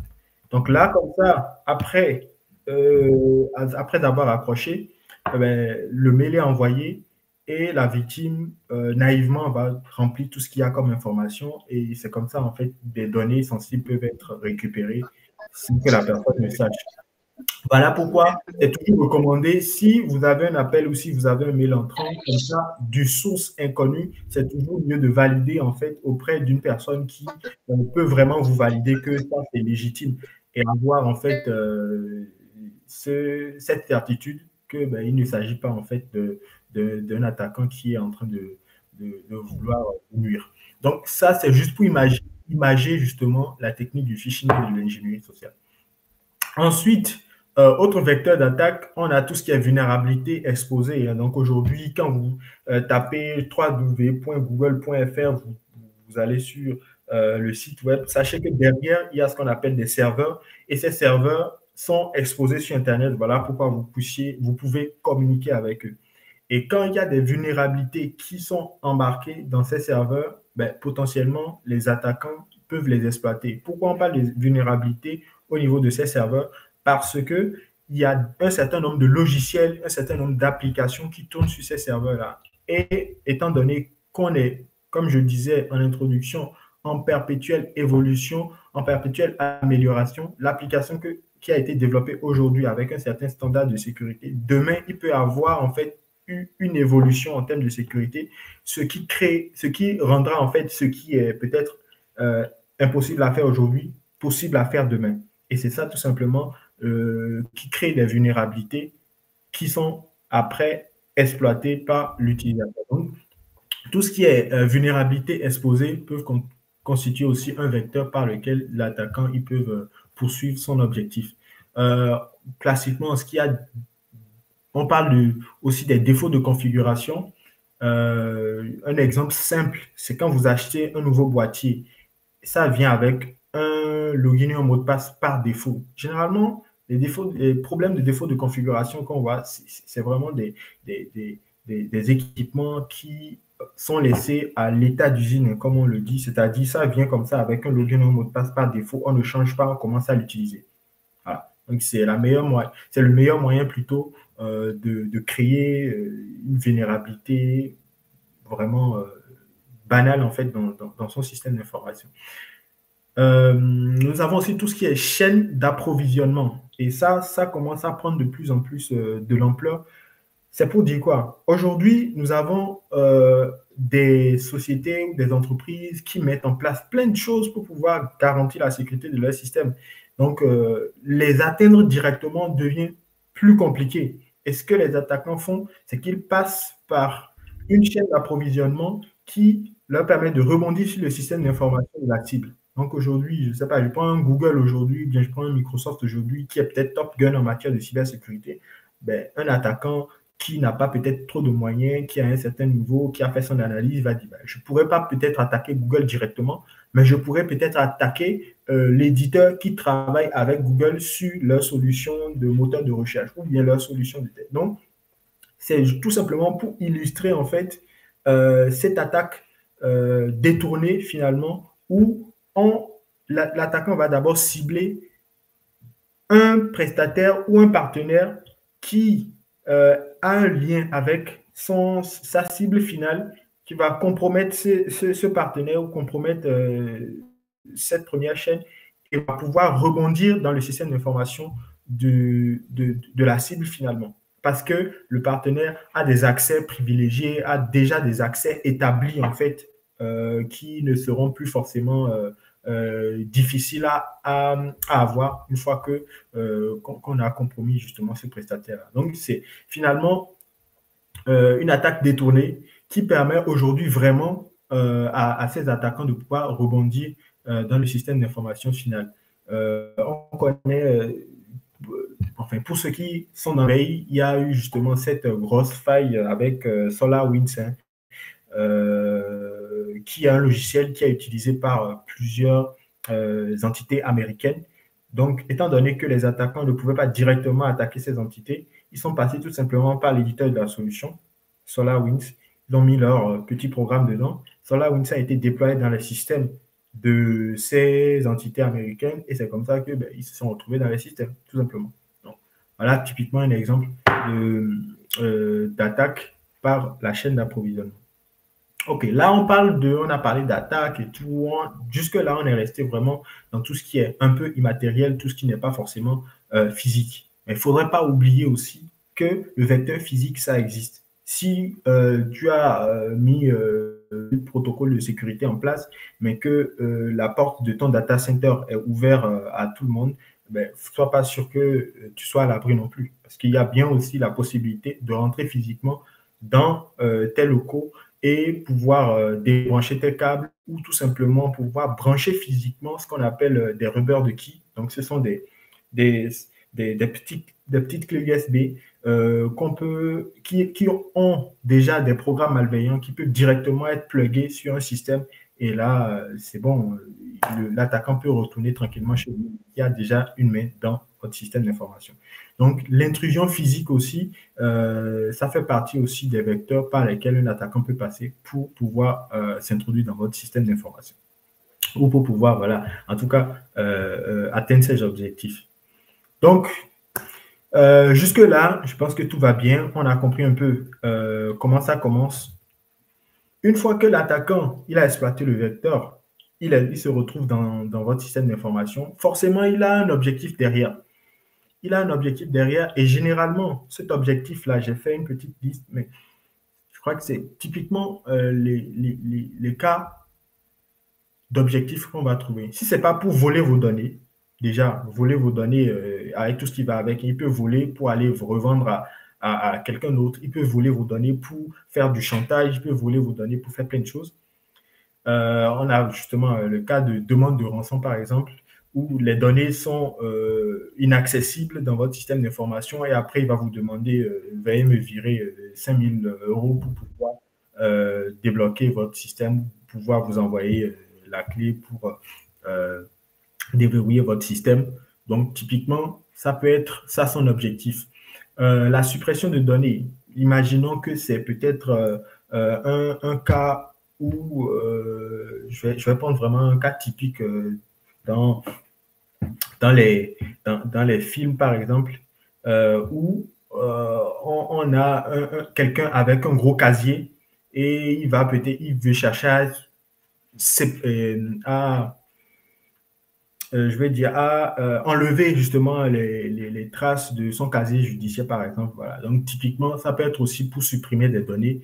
Donc là, comme ça, après avoir accroché, le mail est envoyé et la victime, naïvement, va remplir tout ce qu'il y a comme information et c'est comme ça, en fait, des données sensibles peuvent être récupérées sans que la personne ne sache. Voilà pourquoi c'est toujours recommandé, si vous avez un appel ou si vous avez un mail entrant, comme ça, du source inconnue, c'est toujours mieux de valider en fait auprès d'une personne qui peut vraiment vous valider que ça c'est légitime et avoir en fait cette certitude que ben, il ne s'agit pas en fait d'un attaquant qui est en train de vouloir nuire. Donc ça, c'est juste pour imager justement la technique du phishing et de l'ingénierie sociale. Ensuite, autre vecteur d'attaque, on a tout ce qui est vulnérabilité exposée. Donc aujourd'hui, quand vous tapez www.google.fr, vous allez sur le site web, sachez que derrière, il y a ce qu'on appelle des serveurs et ces serveurs sont exposés sur Internet. Voilà pourquoi vous pouvez communiquer avec eux. Et quand il y a des vulnérabilités qui sont embarquées dans ces serveurs, ben, potentiellement, les attaquants peuvent les exploiter. Pourquoi on parle de vulnérabilités au niveau de ces serveurs? Parce qu'il y a un certain nombre de logiciels, un certain nombre d'applications qui tournent sur ces serveurs-là. Et étant donné qu'on est, comme je disais en introduction, en perpétuelle évolution, en perpétuelle amélioration, l'application qui a été développée aujourd'hui avec un certain standard de sécurité, demain, il peut avoir en fait une évolution en termes de sécurité, ce qui rendra en fait ce qui est peut-être impossible à faire aujourd'hui, possible à faire demain. Et c'est ça tout simplement qui crée des vulnérabilités qui sont après exploitées par l'utilisateur. Donc, tout ce qui est vulnérabilité exposée peut constituer aussi un vecteur par lequel l'attaquant il peut poursuivre son objectif. Classiquement, on parle aussi des défauts de configuration. Un exemple simple, c'est quand vous achetez un nouveau boîtier, ça vient avec un login et un mot de passe par défaut. Généralement, les problèmes de défaut de configuration qu'on voit, c'est vraiment des équipements qui sont laissés à l'état d'usine, comme on le dit, c'est-à-dire ça vient comme ça avec un login et un mot de passe par défaut, on ne change pas, on commence à l'utiliser. Voilà. Donc, c'est le meilleur moyen plutôt de créer une Nous avons aussi tout ce qui est chaîne d'approvisionnement. Et ça commence à prendre de plus en plus de l'ampleur. C'est pour dire quoi? Aujourd'hui, nous avons des sociétés ou des entreprises qui mettent en place plein de choses pour pouvoir garantir la sécurité de leur système. Donc, les atteindre directement devient plus compliqué. Et ce que les attaquants font, c'est qu'ils passent par une chaîne d'approvisionnement qui leur permet de rebondir sur le système d'information de la cible. Donc aujourd'hui, je ne sais pas, je prends un Google aujourd'hui, bien je prends un Microsoft aujourd'hui qui est peut-être top gun en matière de cybersécurité. Ben, un attaquant qui n'a pas peut-être trop de moyens, qui a un certain niveau, qui a fait son analyse, va dire, ben, je ne pourrais pas peut-être attaquer Google directement, mais je pourrais peut-être attaquer l'éditeur qui travaille avec Google sur leur solution de moteur de recherche ou bien leur solution de test. Donc, c'est tout simplement pour illustrer en fait cette attaque détournée finalement où l'attaquant va d'abord cibler un prestataire ou un partenaire qui a un lien avec sa cible finale qui va compromettre ce partenaire ou compromettre cette première chaîne et va pouvoir rebondir dans le système d'information de la cible finalement. Parce que le partenaire a des accès privilégiés, a déjà des accès établis en fait, qui ne seront plus forcément difficiles à avoir une fois qu'on a compromis justement ce prestataire. Donc, c'est finalement une attaque détournée qui permet aujourd'hui vraiment à ces attaquants de pouvoir rebondir dans le système d'information final. On connaît, enfin, pour ceux qui sont dans le pays, il y a eu justement cette grosse faille avec SolarWinds, hein, qui est un logiciel qui est utilisé par plusieurs entités américaines. Donc, étant donné que les attaquants ne pouvaient pas directement attaquer ces entités, ils sont passés tout simplement par l'éditeur de la solution, SolarWinds. Ils ont mis leur petit programme dedans. SolarWinds a été déployé dans les systèmes de ces entités américaines et c'est comme ça qu'ils se sont retrouvés dans les systèmes, tout simplement. Donc, voilà typiquement un exemple d'attaque par la chaîne d'approvisionnement. Ok, là on a parlé d'attaque et tout. Jusque-là, on est resté vraiment dans tout ce qui est un peu immatériel, tout ce qui n'est pas forcément physique. Mais il ne faudrait pas oublier aussi que le vecteur physique, ça existe. Si tu as mis le protocole de sécurité en place, mais que la porte de ton data center est ouverte à tout le monde, ben, sois pas sûr que tu sois à l'abri non plus. Parce qu'il y a bien aussi la possibilité de rentrer physiquement dans tes locaux et pouvoir débrancher tes câbles ou tout simplement pouvoir brancher physiquement ce qu'on appelle des rubbers de key. Donc, ce sont des, petites clés USB qui ont déjà des programmes malveillants qui peuvent directement être plugués sur un système. Et là, c'est bon, l'attaquant peut retourner tranquillement chez lui. Il y a déjà une main dans votre système d'information. Donc, l'intrusion physique aussi, ça fait partie aussi des vecteurs par lesquels un attaquant peut passer pour pouvoir s'introduire dans votre système d'information ou pour pouvoir, voilà, en tout cas, atteindre ses objectifs. Donc, jusque-là, je pense que tout va bien. On a compris un peu comment ça commence. Une fois que l'attaquant il a exploité le vecteur, il se retrouve dans votre système d'information, forcément, il a un objectif derrière. Il a un objectif derrière et généralement, cet objectif-là, j'ai fait une petite liste, mais je crois que c'est typiquement les cas d'objectifs qu'on va trouver. Si ce n'est pas pour voler vos données, déjà, voler vos données avec tout ce qui va avec, il peut voler pour aller vous revendre à quelqu'un d'autre, il peut voler vos données pour faire du chantage, il peut voler vos données pour faire plein de choses. On a justement le cas de demande de rançon, par exemple, où les données sont inaccessibles dans votre système d'information et après, il va vous demander, veuillez me virer 5 000 € pour pouvoir débloquer votre système, pour pouvoir vous envoyer la clé pour déverrouiller votre système. Donc, typiquement, ça peut être ça son objectif. La suppression de données, imaginons que c'est peut-être un cas où je vais prendre vraiment un cas typique dans les films, par exemple, où on a quelqu'un avec un gros casier et il veut chercher à je vais dire, a enlevé justement les traces de son casier judiciaire, par exemple. Voilà. Donc, typiquement, ça peut être aussi pour supprimer des données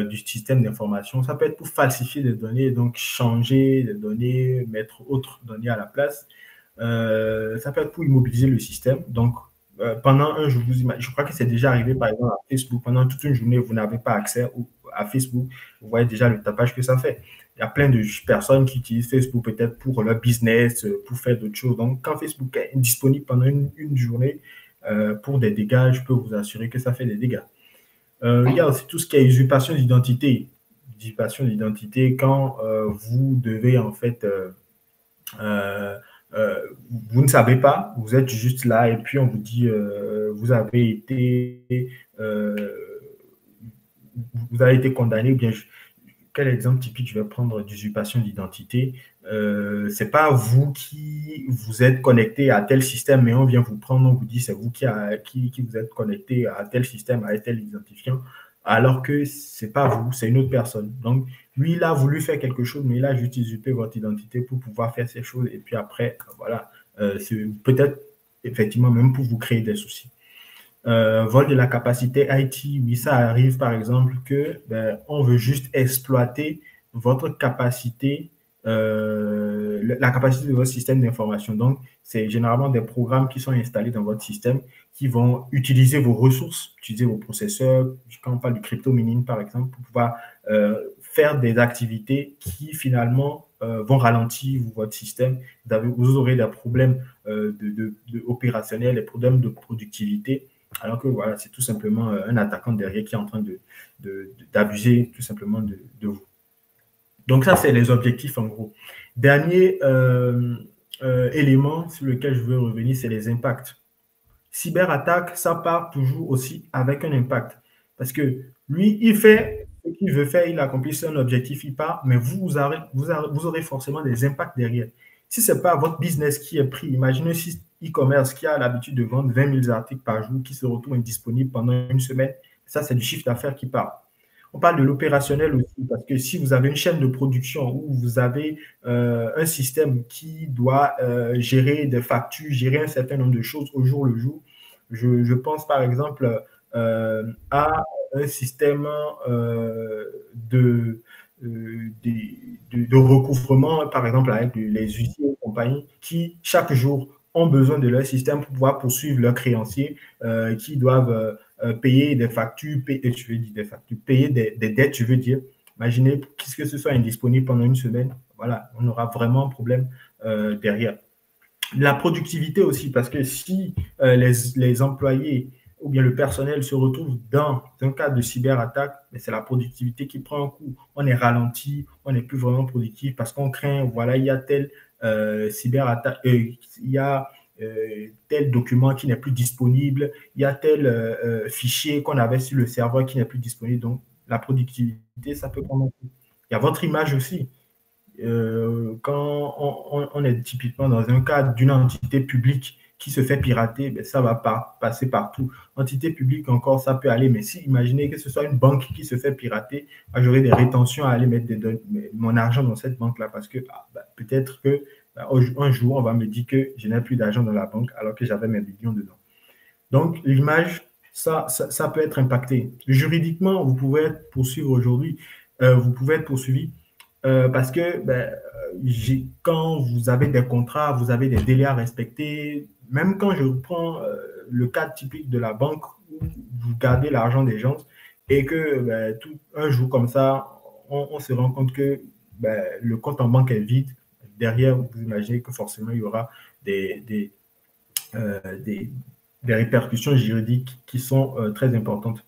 du système d'information. Ça peut être pour falsifier des données, donc changer des données, mettre autres données à la place. Ça peut être pour immobiliser le système. Donc, pendant un jour, je crois que c'est déjà arrivé, par exemple, à Facebook, pendant toute une journée, vous n'avez pas accès à Facebook. Vous voyez déjà le tapage que ça fait. Il y a plein de personnes qui utilisent Facebook peut-être pour leur business, pour faire d'autres choses. Donc, quand Facebook est disponible pendant une journée pour des dégâts, je peux vous assurer que ça fait des dégâts. Il y a aussi tout ce qui est usurpation d'identité. Usurpation d'identité, quand vous devez en fait euh, euh, vous ne savez pas, vous êtes juste là et puis on vous dit vous avez été condamné ou bien quel exemple typique je vais prendre d'usurpation d'identité. C'est pas vous qui vous êtes connecté à tel système, mais on vient vous prendre, on vous dit c'est vous qui vous êtes connecté à tel système, à tel identifiant, alors que c'est pas vous, c'est une autre personne. Donc, lui, il a voulu faire quelque chose, mais il a juste usurpé votre identité pour pouvoir faire ces choses. Et puis après, voilà, c'est peut-être effectivement même pour vous créer des soucis. Vol de la capacité IT, oui, ça arrive par exemple que on veut juste exploiter votre capacité, la capacité de votre système d'information. Donc, c'est généralement des programmes qui sont installés dans votre système qui vont utiliser vos ressources, utiliser vos processeurs. Quand on parle du crypto mining, par exemple, pour pouvoir faire des activités qui finalement vont ralentir votre système. Vous aurez des problèmes opérationnels, des problèmes de productivité. Alors que voilà, c'est tout simplement un attaquant derrière qui est en train d'abuser tout simplement de vous. Donc ça, c'est les objectifs en gros. Dernier élément sur lequel je veux revenir, c'est les impacts. Cyberattaque, ça part toujours aussi avec un impact. Parce que lui, il fait ce qu'il veut faire, il accomplit son objectif, il part, mais vous aurez forcément des impacts derrière. Si ce n'est pas votre business qui est pris, imaginez si e-commerce qui a l'habitude de vendre 20 000 articles par jour, qui se retrouve indisponible pendant une semaine, ça, c'est du chiffre d'affaires qui part. On parle de l'opérationnel aussi, parce que si vous avez une chaîne de production où vous avez un système qui doit gérer des factures, gérer un certain nombre de choses au jour le jour, je pense par exemple à un système de recouvrement, par exemple avec les huissiers et compagnie, qui chaque jour ont besoin de leur système pour pouvoir poursuivre leurs créanciers, qui doivent payer des factures, payer des dettes, je veux dire. Imaginez que ce soit indisponible pendant une semaine. Voilà, on aura vraiment un problème derrière. La productivité aussi, parce que si les employés ou bien le personnel se retrouve dans un cas de cyberattaque, c'est la productivité qui prend un coup. On est ralenti, on n'est plus vraiment productif parce qu'on craint, voilà, il y a tel cyberattaque, il y a tel document qui n'est plus disponible, il y a tel fichier qu'on avait sur le serveur qui n'est plus disponible. Donc, la productivité, ça peut prendre un coup. Il y a votre image aussi. Quand on est typiquement dans un cadre d'une entité publique qui se fait pirater, ben, ça va pas passer partout. Entité publique encore, ça peut aller, mais si imaginez que ce soit une banque qui se fait pirater, j'aurai des rétentions à aller mettre mon argent dans cette banque-là parce que peut-être que un jour, on va me dire que je n'ai plus d'argent dans la banque alors que j'avais mes millions dedans. Donc, l'image, ça peut être impacté. Juridiquement, vous pouvez être poursuivi aujourd'hui, vous pouvez être poursuivi parce que quand vous avez des contrats, vous avez des délais à respecter. Même quand je prends le cas typique de la banque où vous gardez l'argent des gens et que un jour comme ça, on se rend compte que le compte en banque est vide. Derrière, vous imaginez que forcément, il y aura des répercussions juridiques qui sont très importantes.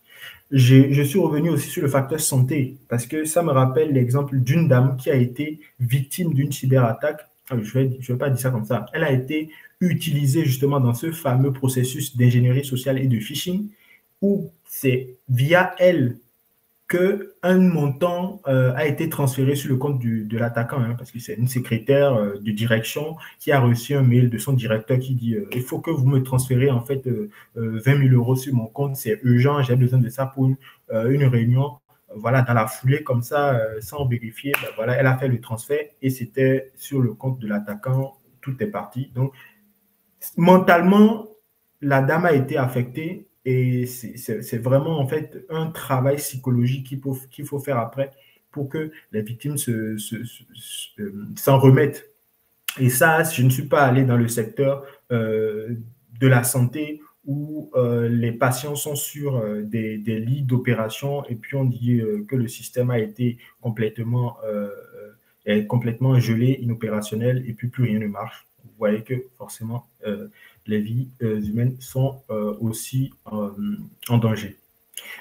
Je suis revenu aussi sur le facteur santé parce que ça me rappelle l'exemple d'une dame qui a été victime d'une cyberattaque. Je vais pas dire ça comme ça. Elle a été utilisée justement dans ce fameux processus d'ingénierie sociale et de phishing où c'est via elle qu'un montant a été transféré sur le compte de l'attaquant, hein, parce que c'est une secrétaire de direction qui a reçu un mail de son directeur qui dit il faut que vous me transférez en fait 20 000 euros sur mon compte, c'est urgent, j'ai besoin de ça pour une réunion. Voilà, dans la foulée, comme ça, sans vérifier, voilà, elle a fait le transfert et c'était sur le compte de l'attaquant. tout est parti. Donc, mentalement, la dame a été affectée et c'est vraiment en fait un travail psychologique qu'il faut faire après pour que les victimes s'en remettent. Et ça, je ne suis pas allé dans le secteur de la santé où les patients sont sur des lits d'opération et puis on dit que le système a été complètement gelé, inopérationnel et puis plus rien ne marche. Vous voyez que forcément, les vies humaines sont aussi en danger.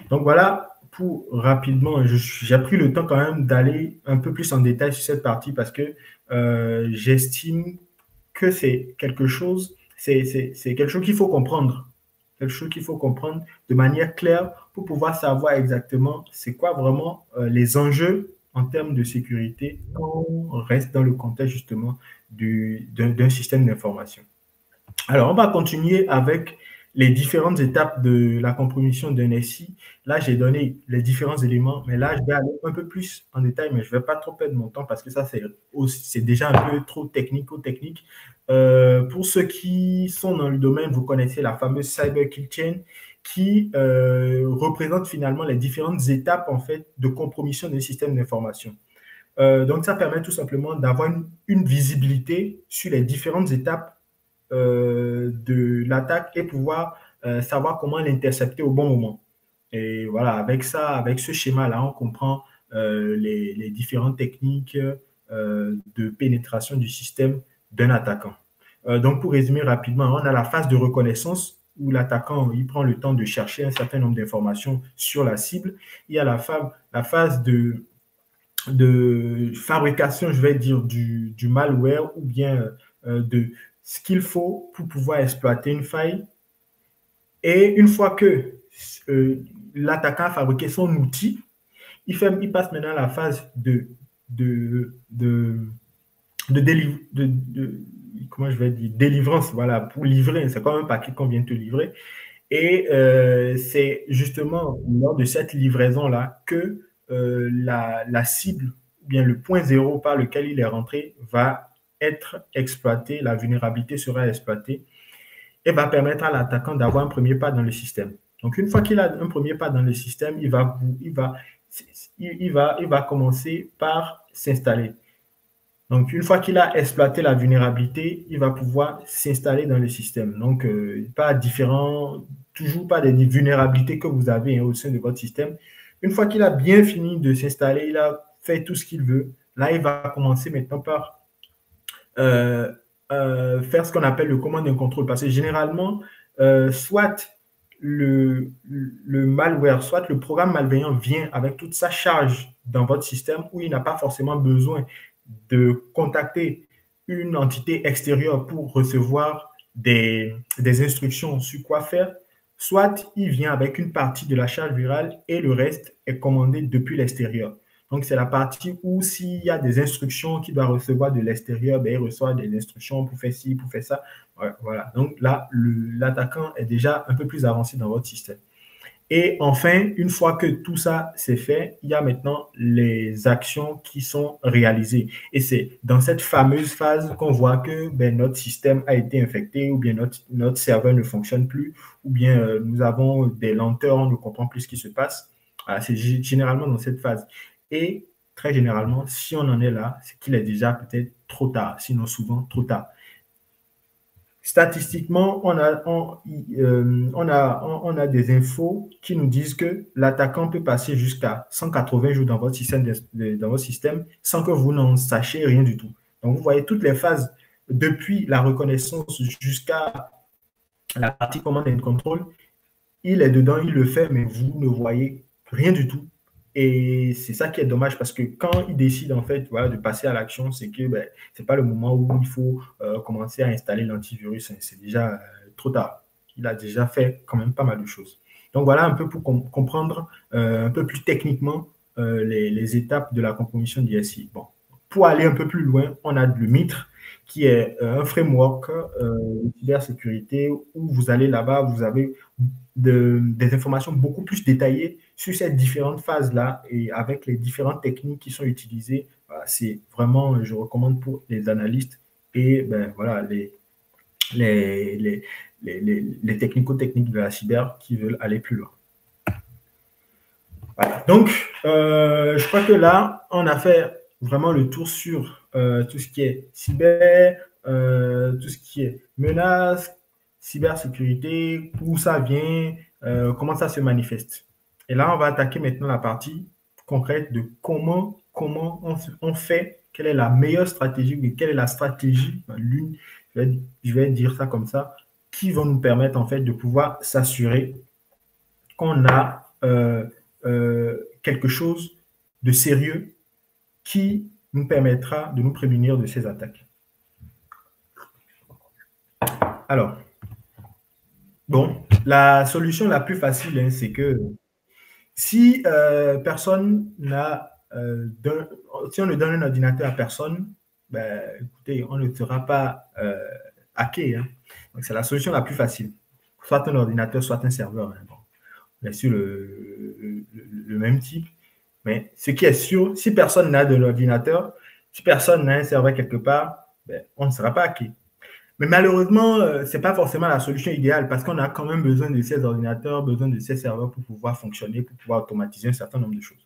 Donc voilà, pour rapidement, j'ai pris le temps quand même d'aller un peu plus en détail sur cette partie parce que j'estime que c'est quelque chose qu'il faut comprendre. Quelque chose qu'il faut comprendre de manière claire pour pouvoir savoir exactement c'est quoi vraiment les enjeux en termes de sécurité quand on reste dans le contexte justement d'un système d'information. Alors, on va continuer avec les différentes étapes de la compromission d'un SI. Là, j'ai donné les différents éléments, mais là, je vais aller un peu plus en détail, mais je ne vais pas trop perdre mon temps parce que ça, c'est déjà un peu trop technique. Pour ceux qui sont dans le domaine, vous connaissez la fameuse Cyber Kill Chain qui représente finalement les différentes étapes en fait, de compromission d'un système d'information. Donc, ça permet tout simplement d'avoir une visibilité sur les différentes étapes de l'attaque et pouvoir savoir comment l'intercepter au bon moment. Et voilà, avec ça, avec ce schéma-là, on comprend les différentes techniques de pénétration du système d'un attaquant. Donc, pour résumer rapidement, on a la phase de reconnaissance où l'attaquant il prend le temps de chercher un certain nombre d'informations sur la cible. Il y a la phase de fabrication, je vais dire, du malware ou bien de ce qu'il faut pour pouvoir exploiter une faille. Et une fois que l'attaquant a fabriqué son outil, il passe maintenant à la phase comment je vais dire, délivrance, voilà, pour livrer. C'est comme un paquet qu'on vient de te livrer. Et c'est justement lors de cette livraison-là que la cible, bien le point zéro par lequel il est rentré, va être exploité, la vulnérabilité sera exploitée et va permettre à l'attaquant d'avoir un premier pas dans le système. Donc, une fois qu'il a un premier pas dans le système, il va commencer par s'installer. Donc, une fois qu'il a exploité la vulnérabilité, il va pouvoir s'installer dans le système. Donc, toujours pas des vulnérabilités que vous avez au sein de votre système. Une fois qu'il a bien fini de s'installer, il a fait tout ce qu'il veut. Là, il va commencer maintenant par faire ce qu'on appelle le command and control. Parce que généralement, soit le malware, soit le programme malveillant vient avec toute sa charge dans votre système où il n'a pas forcément besoin de contacter une entité extérieure pour recevoir des instructions sur quoi faire, soit il vient avec une partie de la charge virale et le reste est commandé depuis l'extérieur. Donc, c'est la partie où s'il y a des instructions qu'il doit recevoir de l'extérieur, ben, il reçoit des instructions pour faire ci, pour faire ça. Voilà. Donc là, l'attaquant est déjà un peu plus avancé dans votre système. Et enfin, une fois que tout ça c'est fait, il y a maintenant les actions qui sont réalisées. Et c'est dans cette fameuse phase qu'on voit que notre système a été infecté ou bien notre serveur ne fonctionne plus ou bien nous avons des lenteurs, on ne comprend plus ce qui se passe. Voilà, c'est généralement dans cette phase. Et très généralement, si on en est là, c'est qu'il est déjà peut-être trop tard, sinon souvent trop tard. Statistiquement, on a des infos qui nous disent que l'attaquant peut passer jusqu'à 180 jours dans votre système sans que vous n'en sachiez rien du tout. Donc, vous voyez toutes les phases depuis la reconnaissance jusqu'à la partie command and control. Il est dedans, il le fait, mais vous ne voyez rien du tout. Et c'est ça qui est dommage parce que quand il décide en fait de passer à l'action, c'est que ce n'est pas le moment où il faut commencer à installer l'antivirus. C'est déjà trop tard. Il a déjà fait quand même pas mal de choses. Donc voilà un peu pour comprendre un peu plus techniquement les étapes de la compromission d'ISI. Bon, pour aller un peu plus loin, on a le MITRE qui est un framework de cybersécurité où vous allez là-bas, vous avez des informations beaucoup plus détaillées sur ces différentes phases-là et avec les différentes techniques qui sont utilisées. Voilà, c'est vraiment, je recommande pour les analystes et ben, voilà, les technico-techniques de la cyber qui veulent aller plus loin. Voilà. Donc, je crois que là, on a fait vraiment le tour sur tout ce qui est cyber, tout ce qui est menaces, cybersécurité, où ça vient, comment ça se manifeste. Et là, on va attaquer maintenant la partie concrète de comment on fait, quelle est la meilleure stratégie, quelle est la stratégie, l'une, je vais dire ça comme ça, qui vont nous permettre en fait de pouvoir s'assurer qu'on a quelque chose de sérieux qui nous permettra de nous prémunir de ces attaques. Alors, bon, la solution la plus facile, hein, c'est que si personne n'a, si on ne donne un ordinateur à personne, ben, écoutez, on ne sera pas hacké. Hein. Donc, c'est la solution la plus facile. Soit un ordinateur, soit un serveur. Hein. Bon, bien sûr, le même type. Mais ce qui est sûr, si personne n'a de l'ordinateur, si personne n'a un serveur quelque part, ben, on ne sera pas hacké. Mais malheureusement, ce n'est pas forcément la solution idéale parce qu'on a quand même besoin de ces ordinateurs, besoin de ces serveurs pour pouvoir fonctionner, pour pouvoir automatiser un certain nombre de choses.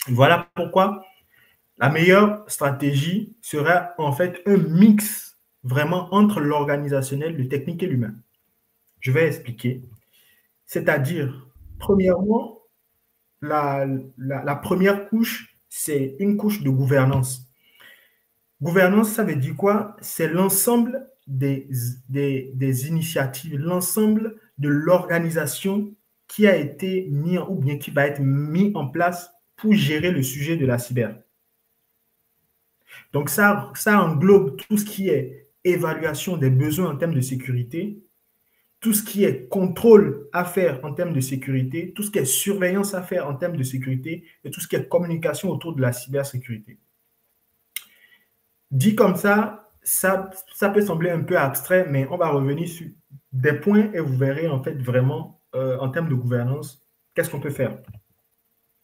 Voilà pourquoi la meilleure stratégie sera en fait un mix vraiment entre l'organisationnel, le technique et l'humain. Je vais expliquer. C'est-à-dire, premièrement, la première couche, c'est une couche de gouvernance. Gouvernance, ça veut dire quoi? C'est l'ensemble des initiatives, l'ensemble de l'organisation qui a été mis ou bien qui va être mis en place pour gérer le sujet de la cyber. Donc, ça englobe tout ce qui est évaluation des besoins en termes de sécurité, tout ce qui est contrôle à faire en termes de sécurité, tout ce qui est surveillance à faire en termes de sécurité et tout ce qui est communication autour de la cybersécurité. Dit comme ça peut sembler un peu abstrait, mais on va revenir sur des points et vous verrez en fait vraiment en termes de gouvernance, qu'est-ce qu'on peut faire.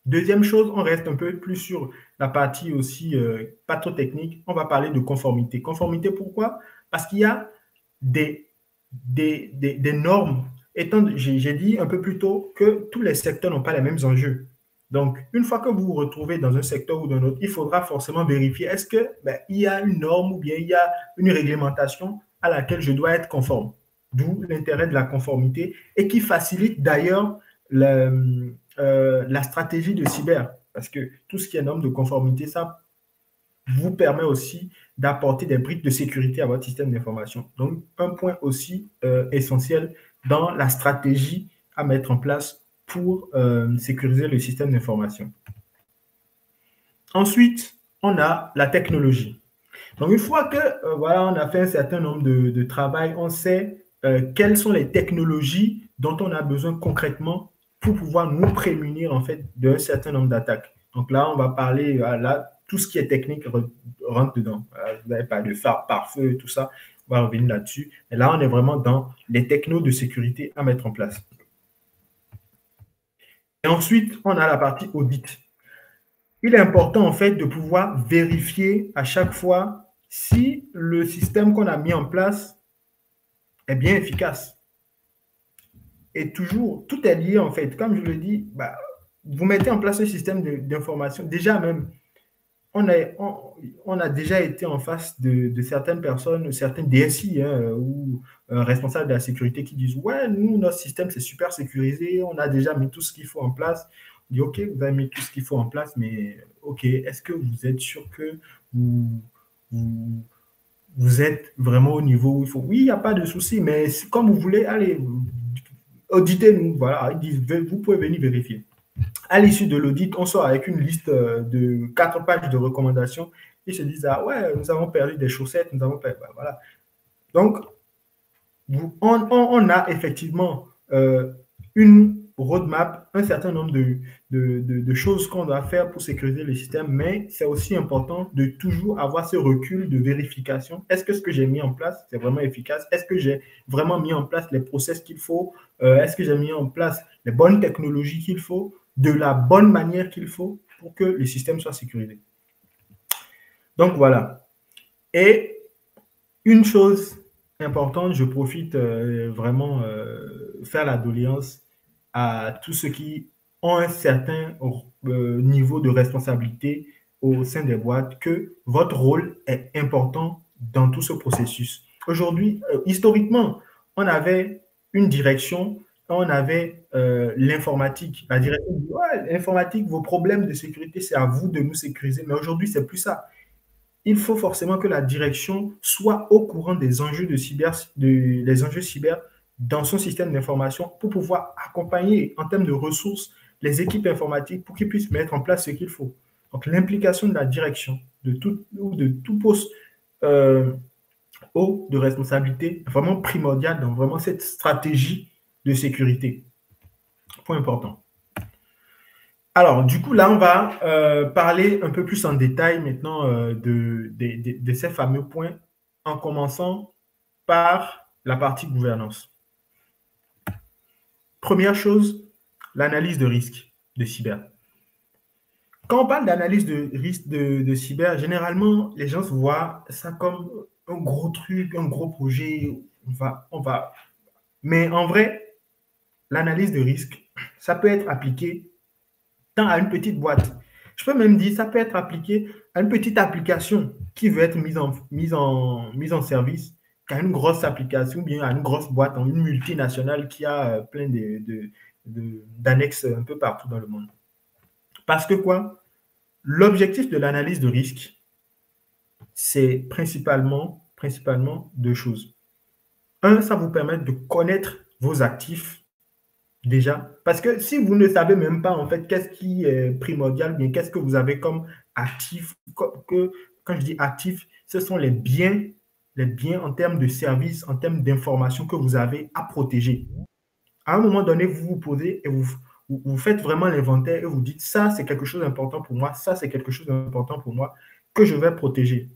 Deuxième chose, on reste un peu plus sur la partie aussi pas trop technique, on va parler de conformité. Conformité, pourquoi? Parce qu'il y a des normes. J'ai dit un peu plus tôt que tous les secteurs n'ont pas les mêmes enjeux. Donc, une fois que vous vous retrouvez dans un secteur ou dans un autre, il faudra forcément vérifier est-ce qu'il y a une norme ou bien il y a une réglementation à laquelle je dois être conforme. D'où l'intérêt de la conformité et qui facilite d'ailleurs la stratégie de cyber. Parce que tout ce qui est norme de conformité, ça vous permet aussi d'apporter des briques de sécurité à votre système d'information. Donc, un point aussi essentiel dans la stratégie à mettre en place pour sécuriser le système d'information. Ensuite, on a la technologie. Donc, une fois que voilà, on a fait un certain nombre de travail, on sait quelles sont les technologies dont on a besoin concrètement pour pouvoir nous prémunir en fait d'un certain nombre d'attaques. Donc là, on va parler, là, tout ce qui est technique rentre dedans. Vous n'avez pas de phare, pare-feu, tout ça. On va revenir là-dessus. Et là, on est vraiment dans les technos de sécurité à mettre en place. Et ensuite, on a la partie audit. Il est important, en fait, de pouvoir vérifier à chaque fois si le système qu'on a mis en place est bien efficace. Et toujours, tout est lié, en fait. Comme je le dis, vous mettez en place un système d'information. Déjà même, on a déjà été en face de certaines personnes, certains DSI ou responsables de la sécurité qui disent « Ouais, nous, notre système, c'est super sécurisé, on a déjà mis tout ce qu'il faut en place. » On dit « Ok, vous avez mis tout ce qu'il faut en place, mais ok, est-ce que vous êtes sûr que vous êtes vraiment au niveau où il faut? » Oui, il n'y a pas de souci, mais comme vous voulez, allez, auditez-nous. Voilà, ils disent « Vous pouvez venir vérifier. » À l'issue de l'audit, on sort avec une liste de 4 pages de recommandations. Ils se disent, ah ouais, nous avons perdu des chaussettes, nous avons perdu. Voilà. Donc, on a effectivement une roadmap, un certain nombre de choses qu'on doit faire pour sécuriser le système, mais c'est aussi important de toujours avoir ce recul de vérification. Est-ce que ce que j'ai mis en place, c'est vraiment efficace? Est-ce que j'ai vraiment mis en place les process qu'il faut? Est-ce que j'ai mis en place les bonnes technologies qu'il faut, de la bonne manière qu'il faut pour que le système soit sécurisé? Donc, voilà. Et une chose importante, je profite vraiment faire la doléance à tous ceux qui ont un certain niveau de responsabilité au sein des boîtes que votre rôle est important dans tout ce processus. Aujourd'hui, historiquement, on avait une direction, on avait l'informatique. La direction dit, ouais, l'informatique, vos problèmes de sécurité, c'est à vous de nous sécuriser. Mais aujourd'hui, c'est plus ça. Il faut forcément que la direction soit au courant des enjeux des enjeux cyber dans son système d'information pour pouvoir accompagner en termes de ressources les équipes informatiques pour qu'ils puissent mettre en place ce qu'il faut. Donc, l'implication de la direction de tout poste haut de responsabilité est vraiment primordial dans vraiment cette stratégie de sécurité. Point important. Alors, du coup, là, on va parler un peu plus en détail maintenant de ces fameux points, en commençant par la partie gouvernance. Première chose, l'analyse de risque de cyber. Quand on parle d'analyse de risque de cyber, généralement, les gens voient ça comme un gros truc, un gros projet. Mais en vrai, l'analyse de risque, ça peut être appliqué tant à une petite boîte. Je peux même dire, ça peut être appliqué à une petite application qui veut être mise en service qu'à une grosse application, bien à une grosse boîte, une multinationale qui a plein d'annexes un peu partout dans le monde. Parce que quoi? L'objectif de l'analyse de risque, c'est principalement deux choses. Un, ça vous permet de connaître vos actifs déjà. Parce que si vous ne savez même pas, en fait, qu'est-ce qui est primordial, bien qu'est-ce que vous avez comme actif, quand je dis actif, ce sont les biens en termes de services, en termes d'informations que vous avez à protéger. À un moment donné, vous vous posez et vous faites vraiment l'inventaire et vous dites, ça, c'est quelque chose d'important pour moi, ça, c'est quelque chose d'important pour moi que je vais protéger.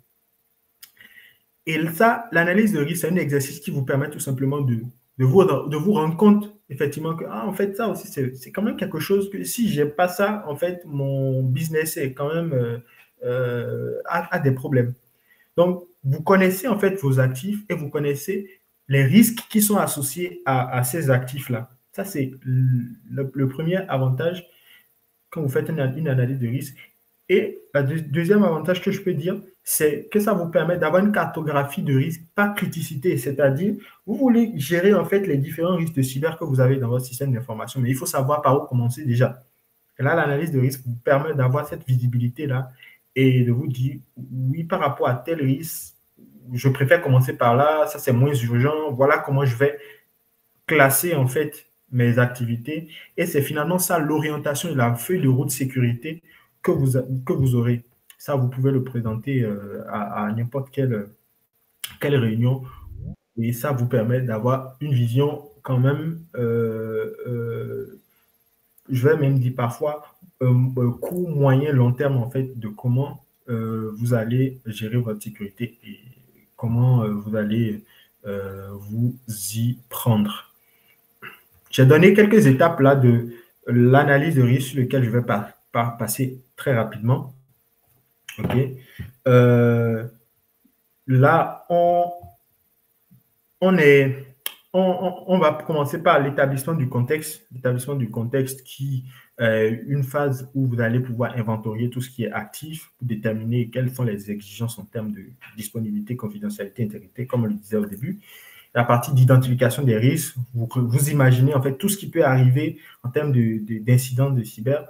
Et ça, l'analyse de risque, c'est un exercice qui vous permet tout simplement de vous rendre compte effectivement que, en fait, ça aussi, c'est quand même quelque chose que si je n'ai pas ça, en fait, mon business est quand même a des problèmes. Donc, vous connaissez en fait vos actifs et vous connaissez les risques qui sont associés à ces actifs-là. Ça, c'est le premier avantage quand vous faites une analyse de risque. Et le deuxième avantage que je peux dire, c'est que ça vous permet d'avoir une cartographie de risque par criticité, c'est-à-dire vous voulez gérer en fait les différents risques de cyber que vous avez dans votre système d'information, mais il faut savoir par où commencer déjà. Et là, l'analyse de risque vous permet d'avoir cette visibilité-là et de vous dire, oui, par rapport à tel risque, je préfère commencer par là, ça c'est moins urgent, voilà comment je vais classer en fait mes activités. Et c'est finalement ça l'orientation et la feuille de route sécurité que vous aurez. Ça, vous pouvez le présenter à n'importe quelle réunion. Et ça vous permet d'avoir une vision quand même, je vais même dire parfois, court, moyen, long terme, en fait, de comment vous allez gérer votre sécurité et comment vous allez vous y prendre. J'ai donné quelques étapes là de l'analyse de risque sur lesquelles je vais passer très rapidement. OK. Là, on va commencer par l'établissement du contexte. L'établissement du contexte qui est une phase où vous allez pouvoir inventorier tout ce qui est actif pour déterminer quelles sont les exigences en termes de disponibilité, confidentialité, intégrité, comme on le disait au début. La partie d'identification des risques, vous imaginez en fait tout ce qui peut arriver en termes d'incidents de cyber,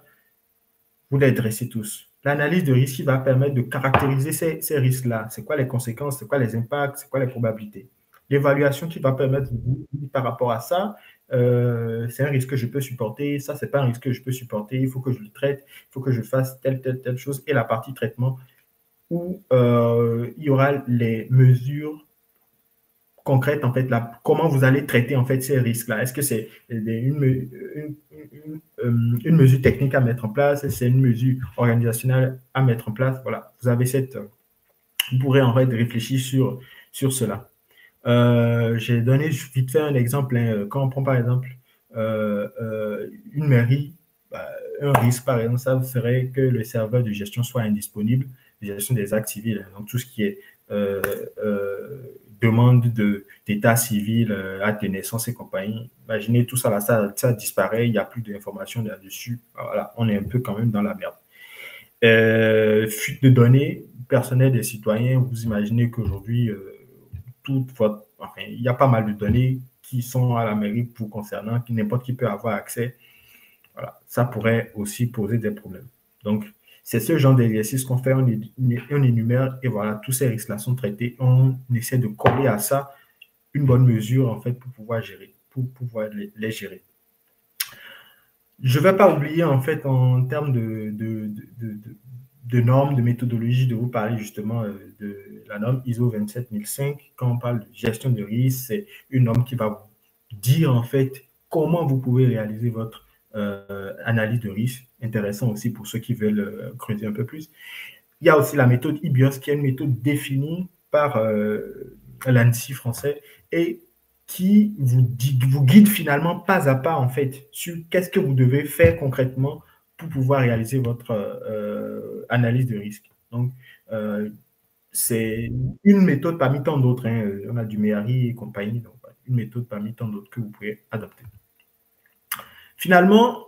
vous les dressez tous. L'analyse de risque qui va permettre de caractériser ces risques-là. C'est quoi les conséquences, c'est quoi les impacts, c'est quoi les probabilités. L'évaluation qui va permettre de vous dire par rapport à ça, c'est un risque que je peux supporter, ça, c'est pas un risque que je peux supporter, il faut que je le traite, il faut que je fasse telle chose. Et la partie traitement où il y aura les mesures concrète, en fait, là, comment vous allez traiter, en fait, ces risques-là. Est-ce que c'est une mesure technique à mettre en place? Est-ce que c'est une mesure organisationnelle à mettre en place? Voilà, vous avez vous pourrez, en fait, réfléchir sur cela. J'ai donné vite fait un exemple. Quand on prend, par exemple, une mairie, un risque, par exemple, ça serait que le serveur de gestion soit indisponible, de gestion des actes civils, donc tout ce qui est demande d'état civil, acte de naissance et compagnie. Imaginez tout ça, là, ça disparaît, il n'y a plus d'informations là-dessus. Voilà, on est un peu quand même dans la merde. Fuite de données personnelles des citoyens, vous imaginez qu'aujourd'hui, enfin, il y a pas mal de données qui sont à la mairie pour concernant, qui n'importe qui peut avoir accès. Voilà, ça pourrait aussi poser des problèmes. Donc, c'est ce genre d'exercice qu'on fait, on énumère et voilà, tous ces risques-là sont traités. On essaie de coller à ça une bonne mesure en fait pour pouvoir gérer, pour pouvoir les gérer. Je ne vais pas oublier en fait en termes de normes, de méthodologie, de vous parler justement de la norme ISO 27005. Quand on parle de gestion de risque, c'est une norme qui va vous dire en fait comment vous pouvez réaliser votre analyse de risque. Intéressant aussi pour ceux qui veulent creuser un peu plus. Il y a aussi la méthode IBIOS qui est une méthode définie par l'ANSSI français et qui vous guide finalement pas à pas en fait sur qu'est-ce que vous devez faire concrètement pour pouvoir réaliser votre analyse de risque. Donc, c'est une méthode parmi tant d'autres. Hein. On a du Méhari et compagnie, donc une méthode parmi tant d'autres que vous pouvez adopter. Finalement,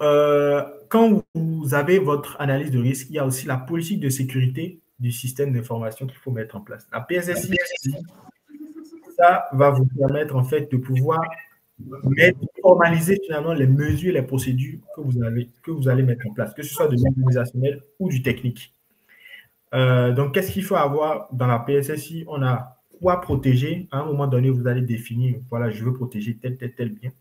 quand vous avez votre analyse de risque, il y a aussi la politique de sécurité du système d'information qu'il faut mettre en place. La PSSI, ça va vous permettre en fait de pouvoir formaliser finalement les mesures et les procédures que vous allez mettre en place, que ce soit de l'organisationnel ou du technique. Donc, qu'est-ce qu'il faut avoir dans la PSSI? On a quoi protéger. À un moment donné, vous allez définir, voilà, je veux protéger tel bien.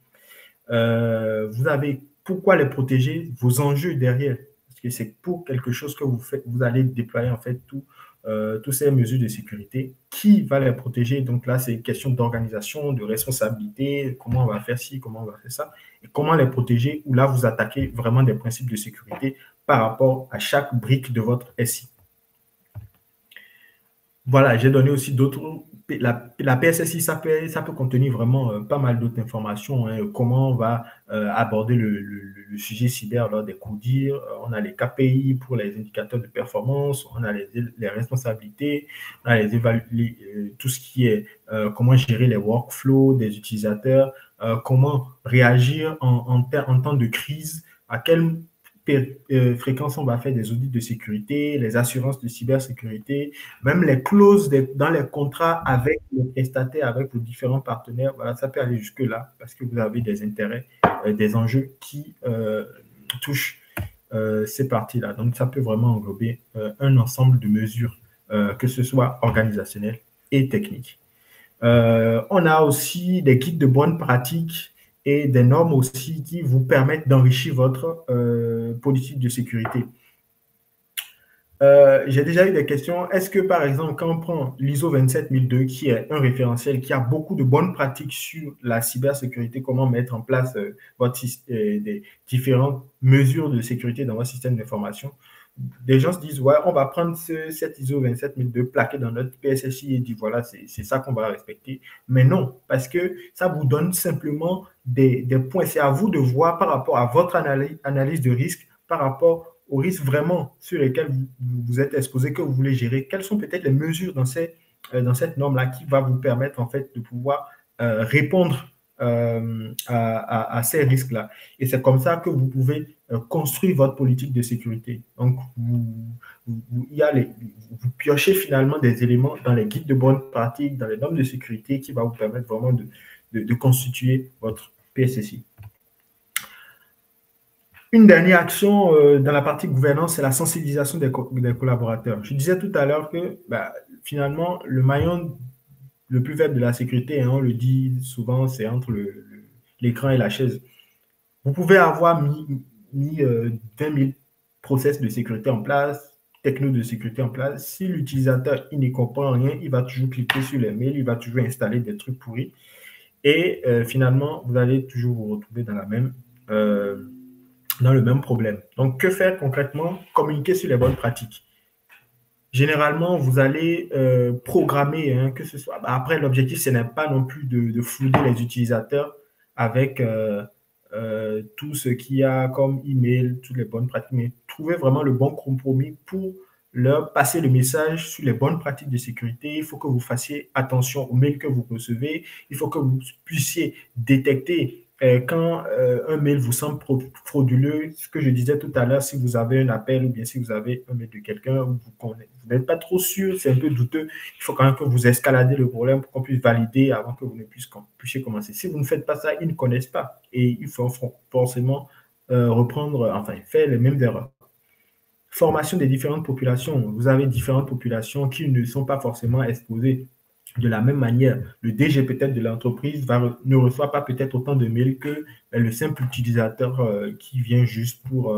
Vous avez pourquoi les protéger, vos enjeux derrière, parce que c'est pour quelque chose que vous faites, vous allez déployer en fait toutes ces mesures de sécurité. Qui va les protéger? Donc là, c'est une question d'organisation, de responsabilité, comment on va faire ci, comment on va faire ça, et comment les protéger, où là, vous attaquez vraiment des principes de sécurité par rapport à chaque brique de votre SI. Voilà, j'ai donné aussi d'autres. La PSSI, ça peut contenir vraiment pas mal d'autres informations. Hein, comment on va aborder le sujet cyber lors des CODIR. On a les KPI pour les indicateurs de performance. On a les responsabilités. On a tout ce qui est comment gérer les workflows des utilisateurs. Comment réagir en temps de crise. À quel fréquence on va faire des audits de sécurité, les assurances de cybersécurité, même les clauses dans les contrats avec les prestataires, avec vos différents partenaires. Voilà, ça peut aller jusque-là parce que vous avez des intérêts, des enjeux qui touchent ces parties-là. Donc, ça peut vraiment englober un ensemble de mesures, que ce soit organisationnelles et techniques. On a aussi des guides de bonnes pratiques et des normes aussi qui vous permettent d'enrichir votre politique de sécurité. J'ai déjà eu des questions. Est-ce que, par exemple, quand on prend l'ISO 27002, qui est un référentiel qui a beaucoup de bonnes pratiques sur la cybersécurité, comment mettre en place des différentes mesures de sécurité dans votre système d'information, des gens se disent, ouais, on va prendre cette ISO 27002 plaqué dans notre PSSI et dire, voilà, c'est ça qu'on va respecter. Mais non, parce que ça vous donne simplement des points. C'est à vous de voir par rapport à votre analyse de risque, par rapport aux risques vraiment sur lesquels vous êtes exposé, que vous voulez gérer. Quelles sont peut-être les mesures dans cette norme-là qui va vous permettre en fait de pouvoir répondre à ces risques-là. Et c'est comme ça que vous pouvez construire votre politique de sécurité. Donc, vous piochez finalement des éléments dans les guides de bonnes pratiques, dans les normes de sécurité qui va vous permettre vraiment de constituer votre PSSI. Une dernière action dans la partie gouvernance, c'est la sensibilisation des collaborateurs. Je disais tout à l'heure que finalement, le maillon le plus faible de la sécurité, hein, on le dit souvent, c'est entre l'écran et la chaise. Vous pouvez avoir mis 20 000 process de sécurité en place, techno de sécurité en place. Si l'utilisateur il n'y comprend rien, il va toujours cliquer sur les mails, il va toujours installer des trucs pourris. Et finalement, vous allez toujours vous retrouver dans le même problème. Donc, que faire concrètement? Communiquer sur les bonnes pratiques. Généralement, vous allez programmer, hein, que ce soit. Après, l'objectif, ce n'est pas non plus de flouder les utilisateurs avec tout ce qu'il y a comme email, toutes les bonnes pratiques, mais trouver vraiment le bon compromis pour leur passer le message sur les bonnes pratiques de sécurité. Il faut que vous fassiez attention aux mails que vous recevez. Il faut que vous puissiez détecter quand un mail vous semble frauduleux. Ce que je disais tout à l'heure, si vous avez un appel ou bien si vous avez un mail de quelqu'un où vous n'êtes pas trop sûr, c'est un peu douteux, il faut quand même que vous escaladez le problème pour qu'on puisse valider avant que vous ne puissiez commencer. Si vous ne faites pas ça, ils ne connaissent pas et ils vont forcément faire les mêmes erreurs. Formation des différentes populations. Vous avez différentes populations qui ne sont pas forcément exposées de la même manière. Le DG peut-être de l'entreprise ne reçoit pas peut-être autant de mails que le simple utilisateur qui vient juste pour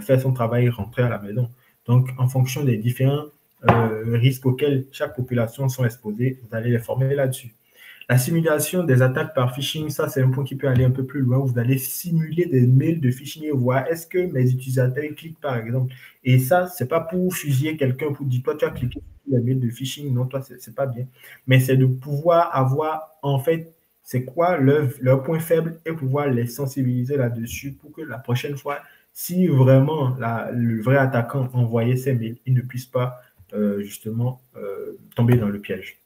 faire son travail et rentrer à la maison. Donc, en fonction des différents risques auxquels chaque population sont exposées, vous allez les former là-dessus. La simulation des attaques par phishing, ça, c'est un point qui peut aller un peu plus loin. Vous allez simuler des mails de phishing et voir est-ce que mes utilisateurs cliquent, par exemple. Et ça, c'est pas pour fusiller quelqu'un, pour dire, toi, tu as cliqué sur les mails de phishing. Non, toi, c'est pas bien. Mais c'est de pouvoir avoir, en fait, c'est quoi leur point faible et pouvoir les sensibiliser là-dessus pour que la prochaine fois, si vraiment le vrai attaquant envoyait ces mails, il ne puisse pas, justement, tomber dans le piège.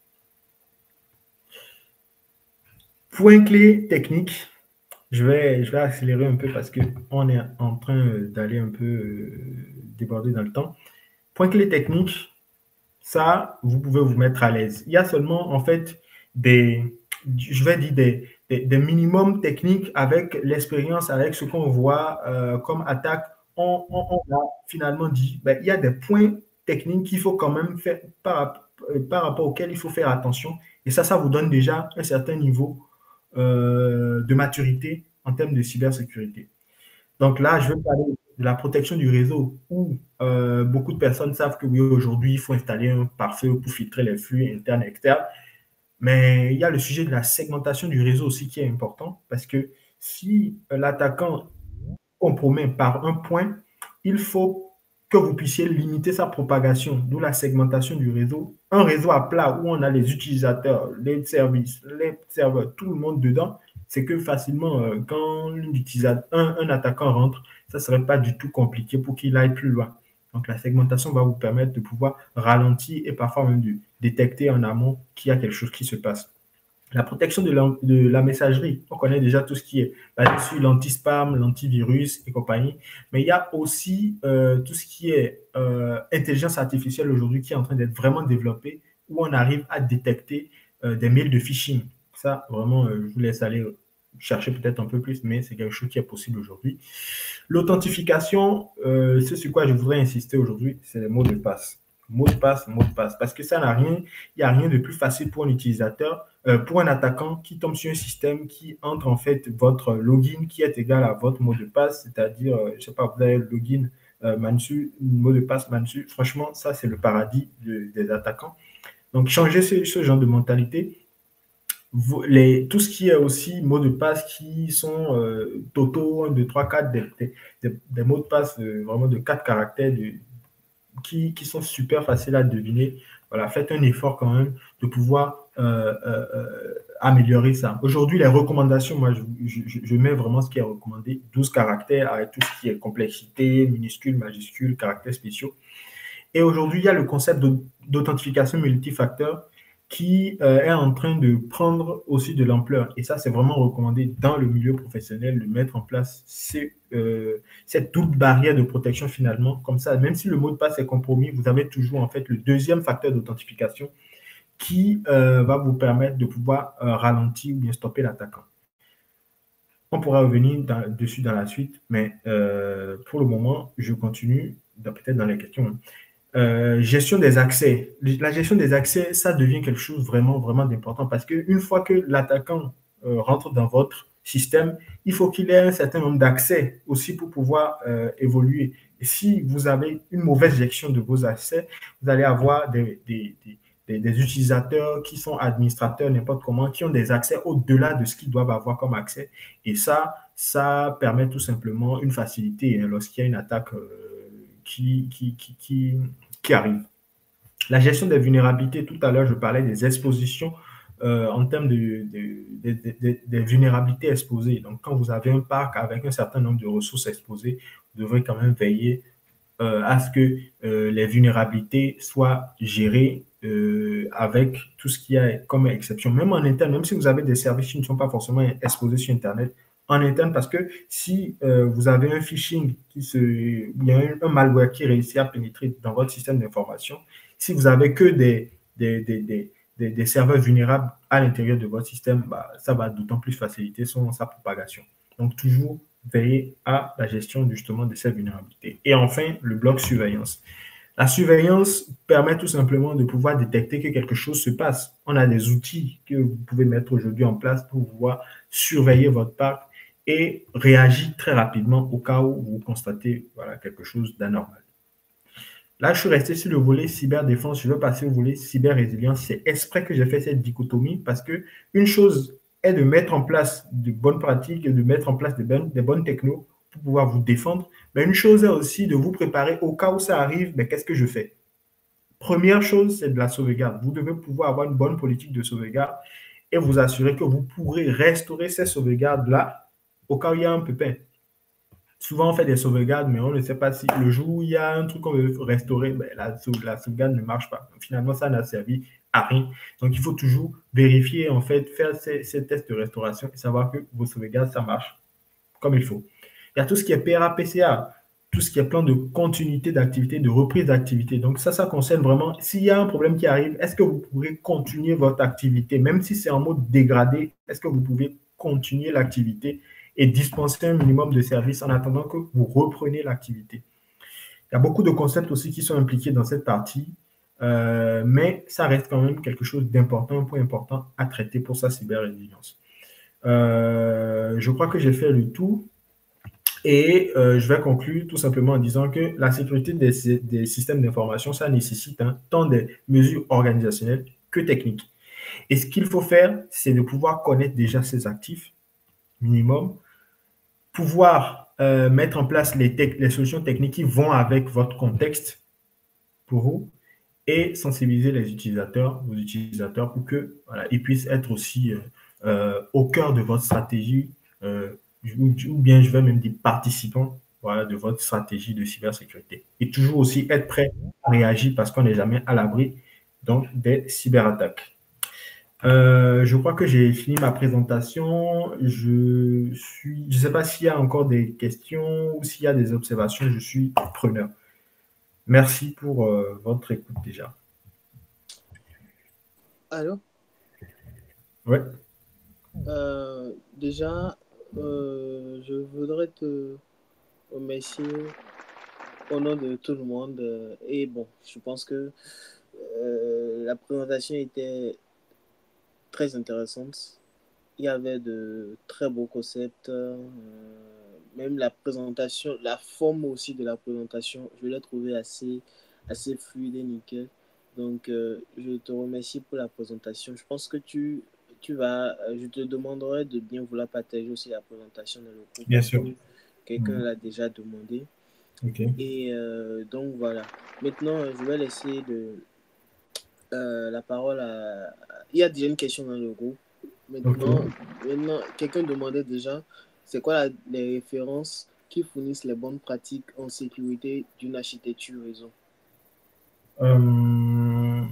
Point clé technique, je vais accélérer un peu parce qu'on est en train d'aller un peu déborder dans le temps. Point clé technique, ça, vous pouvez vous mettre à l'aise. Il y a seulement, en fait, des minimums techniques avec l'expérience, avec ce qu'on voit comme attaque. On a finalement dit, il y a des points techniques qu'il faut quand même faire par rapport auxquels il faut faire attention. Et ça vous donne déjà un certain niveau de maturité en termes de cybersécurité. Donc là, je veux parler de la protection du réseau où beaucoup de personnes savent que oui, aujourd'hui, il faut installer un pare-feu pour filtrer les flux internes et externes. Mais il y a le sujet de la segmentation du réseau aussi qui est important parce que si l'attaquant compromet par un point, il faut que vous puissiez limiter sa propagation, d'où la segmentation du réseau. Un réseau à plat où on a les utilisateurs, les services, les serveurs, tout le monde dedans, c'est que facilement, quand un attaquant rentre, ça ne serait pas du tout compliqué pour qu'il aille plus loin. Donc, la segmentation va vous permettre de pouvoir ralentir et parfois même de détecter en amont qu'il y a quelque chose qui se passe. La protection de la messagerie, on connaît déjà tout ce qui est basé sur l'anti-spam, l'antivirus et compagnie, mais il y a aussi tout ce qui est intelligence artificielle aujourd'hui qui est en train d'être vraiment développée, où on arrive à détecter des mails de phishing. Ça, vraiment, je vous laisse aller chercher peut-être un peu plus, mais c'est quelque chose qui est possible aujourd'hui. L'authentification, c'est sur quoi je voudrais insister aujourd'hui, c'est les mots de passe. Mot de passe, parce que ça n'a rien, il n'y a rien de plus facile pour un utilisateur, pour un attaquant qui tombe sur un système qui entre en fait votre login qui est égal à votre mot de passe, c'est-à-dire, je ne sais pas, vous avez le login Mansu, mot de passe Mansu. Franchement, ça, c'est le paradis des attaquants. Donc, changer ce genre de mentalité. Tout ce qui est aussi mots de passe qui sont totaux, 1, 2, 3, 4, des mots de passe vraiment de 4 caractères qui sont super faciles à deviner. Voilà, faites un effort quand même de pouvoir améliorer ça. Aujourd'hui, les recommandations, moi, je mets vraiment ce qui est recommandé, 12 caractères avec tout ce qui est complexité, minuscules, majuscules, caractères spéciaux. Et aujourd'hui, il y a le concept d'authentification multifacteur qui est en train de prendre aussi de l'ampleur. Et ça, c'est vraiment recommandé dans le milieu professionnel de mettre en place cette double barrière de protection finalement. Comme ça, même si le mot de passe est compromis, vous avez toujours en fait le deuxième facteur d'authentification qui va vous permettre de pouvoir ralentir ou bien stopper l'attaquant. On pourra revenir dessus dans la suite, mais pour le moment, je continue, peut-être dans les questions. Gestion des accès. La gestion des accès, ça devient quelque chose vraiment, vraiment d'important parce qu'une fois que l'attaquant rentre dans votre système, il faut qu'il ait un certain nombre d'accès aussi pour pouvoir évoluer. Et si vous avez une mauvaise gestion de vos accès, vous allez avoir des utilisateurs qui sont administrateurs, n'importe comment, qui ont des accès au-delà de ce qu'ils doivent avoir comme accès. Et ça permet tout simplement une facilité lorsqu'il y a une attaque qui arrive. La gestion des vulnérabilités, tout à l'heure, je parlais des expositions en termes des vulnérabilités exposées. Donc, quand vous avez un parc avec un certain nombre de ressources exposées, vous devrez quand même veiller à ce que les vulnérabilités soient gérées avec tout ce qu'il y a comme exception. Même en interne, même si vous avez des services qui ne sont pas forcément exposés sur Internet, en interne, parce que si vous avez un phishing, il y a un malware qui réussit à pénétrer dans votre système d'information, si vous avez que des serveurs vulnérables à l'intérieur de votre système, bah, ça va d'autant plus faciliter sa propagation. Donc, toujours veiller à la gestion justement de ces vulnérabilités. Et enfin, le bloc surveillance. La surveillance permet tout simplement de pouvoir détecter que quelque chose se passe. On a des outils que vous pouvez mettre aujourd'hui en place pour pouvoir surveiller votre parc et réagir très rapidement au cas où vous constatez voilà, quelque chose d'anormal. Là, je suis resté sur le volet cyberdéfense. Je vais passer au volet cyber-résilience. C'est exprès que j'ai fait cette dichotomie parce que une chose est de mettre en place de bonnes pratiques et de mettre en place des bonnes technos pour pouvoir vous défendre. Mais une chose est aussi de vous préparer au cas où ça arrive. Mais qu'est-ce que je fais? Première chose, c'est de la sauvegarde. Vous devez pouvoir avoir une bonne politique de sauvegarde et vous assurer que vous pourrez restaurer ces sauvegardes-là au cas où il y a un pépin. Souvent, on fait des sauvegardes, mais on ne sait pas si le jour où il y a un truc qu'on veut restaurer, ben, la sauvegarde ne marche pas. Donc, finalement, ça n'a servi à rien. Donc, il faut toujours vérifier, en fait, faire ces tests de restauration et savoir que vos sauvegardes, ça marche comme il faut. Il y a tout ce qui est PRA, PCA, tout ce qui est plan de continuité d'activité, de reprise d'activité. Donc, ça concerne vraiment, s'il y a un problème qui arrive, est-ce que vous pourrez continuer votre activité, même si c'est en mode dégradé, est-ce que vous pouvez continuer l'activité et dispenser un minimum de services en attendant que vous repreniez l'activité. Il y a beaucoup de concepts aussi qui sont impliqués dans cette partie, mais ça reste quand même quelque chose d'important, un point important à traiter pour sa cyber-résilience. Je crois que j'ai fait le tout et je vais conclure tout simplement en disant que la sécurité des systèmes d'information, ça nécessite tant des mesures organisationnelles que techniques. Et ce qu'il faut faire, c'est de pouvoir connaître déjà ses actifs minimum, pouvoir mettre en place les solutions techniques qui vont avec votre contexte pour vous et sensibiliser les utilisateurs, vos utilisateurs, pour que voilà, ils puissent être aussi au cœur de votre stratégie, ou bien je vais même dire participants voilà, de votre stratégie de cybersécurité. Et toujours aussi être prêt à réagir parce qu'on n'est jamais à l'abri donc des cyberattaques. Je crois que j'ai fini ma présentation. Je ne sais pas s'il y a encore des questions ou s'il y a des observations. Je suis preneur. Merci pour votre écoute déjà. Allô? Ouais. Déjà, je voudrais te remercier au nom de tout le monde. Et bon, je pense que la présentation était très intéressante. Il y avait de très beaux concepts. Même la présentation, la forme aussi de la présentation, je l'ai trouvé assez fluide et nickel. Donc, je te remercie pour la présentation. Je pense que tu vas, je te demanderai de bien vouloir partager aussi la présentation dans le groupe Bien parce que sûr. quelqu'un l'a déjà demandé. OK. Et donc, voilà. Maintenant, je vais laisser la parole à... Il y a déjà une question dans le groupe. Maintenant, OK. quelqu'un demandait déjà, c'est quoi les références qui fournissent les bonnes pratiques en sécurité d'une architecture réseau? Euh,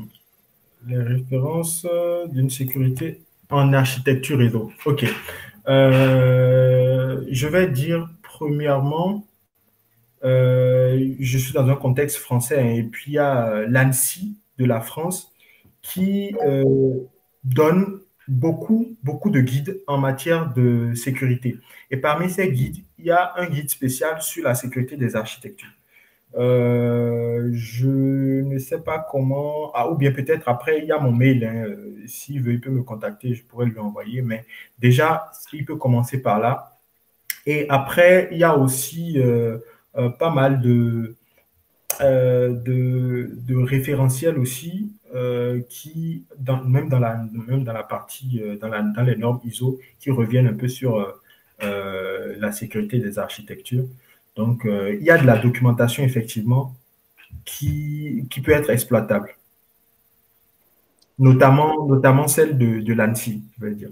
les références d'une sécurité en architecture réseau. OK. Je vais dire premièrement, je suis dans un contexte français et puis il y a l'ANSSI de la France qui donne beaucoup de guides en matière de sécurité. Et parmi ces guides, il y a un guide spécial sur la sécurité des architectures. Je ne sais pas comment, ah, ou bien peut-être après, il y a mon mail. S'il veut, il peut me contacter, je pourrais lui envoyer. Mais déjà, il peut commencer par là. Et après, il y a aussi pas mal de référentiels aussi qui, même dans la partie, dans les normes ISO, qui reviennent un peu sur la sécurité des architectures. Donc, il y a de la documentation, effectivement, qui peut être exploitable, notamment celle de l'ANSSI, je veux dire.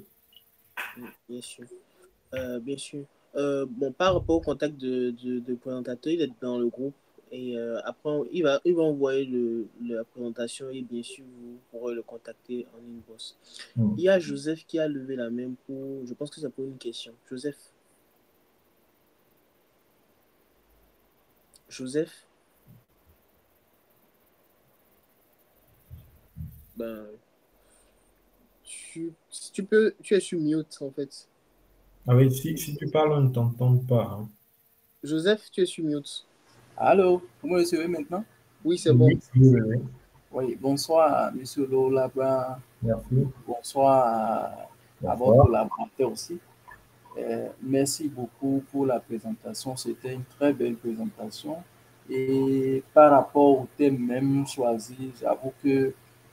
Bien sûr. Bien sûr. Bon, par rapport au contact de présentateur, il est dans le groupe. Et après, il va envoyer la présentation et bien sûr, vous pourrez le contacter en inbox. Hmm. Il y a Joseph qui a levé la main pour, je pense que c'est pour une question. Joseph, Joseph, ben, si tu peux, tu es sur mute en fait. Ah oui, si tu parles, on ne t'entend pas, hein. Joseph, tu es sur mute. Allô, vous me recevez maintenant? Oui, c'est bon. Oui, oui, oui, oui. Oui, bonsoir, monsieur Lolaba. Merci. Bonsoir à votre Bonsoir. collaborateur aussi. Merci beaucoup pour la présentation. C'était une très belle présentation. Et par rapport au thème même choisi, j'avoue que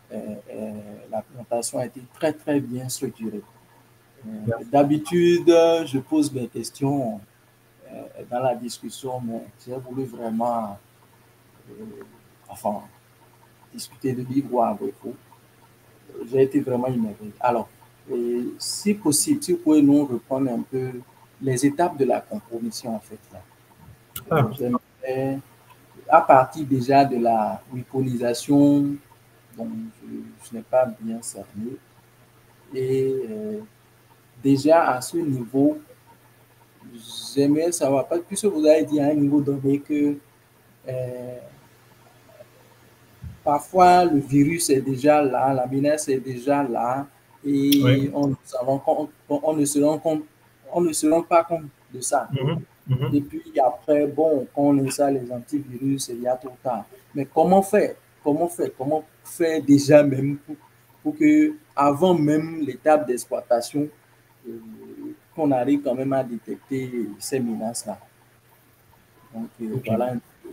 la présentation a été très, très bien structurée. Merci. D'habitude, je pose mes questions dans la discussion, mais j'ai voulu vraiment enfin, discuter de vive voix avec vous. J'ai été vraiment immergé. Alors, si possible, si vous pouvez nous reprendre un peu les étapes de la compromission, en fait. Là. Ah, J'aimerais, à partir déjà de la weaponisation, dont je n'ai pas bien cerné, et déjà à ce niveau, j'aimerais savoir, puisque vous avez dit à un niveau donné que euh, parfois le virus est déjà là, la menace est déjà là, et oui. on ne se rend compte, on ne se rend pas compte de ça. Mhm, Et mhm. puis après, bon, quand on installe les antivirus, il y a trop tard. Mais comment faire? Comment faire? Comment faire déjà même pour que, avant même l'étape d'exploitation, euh, qu'on arrive quand même à détecter ces menaces-là. Donc OK. voilà un peu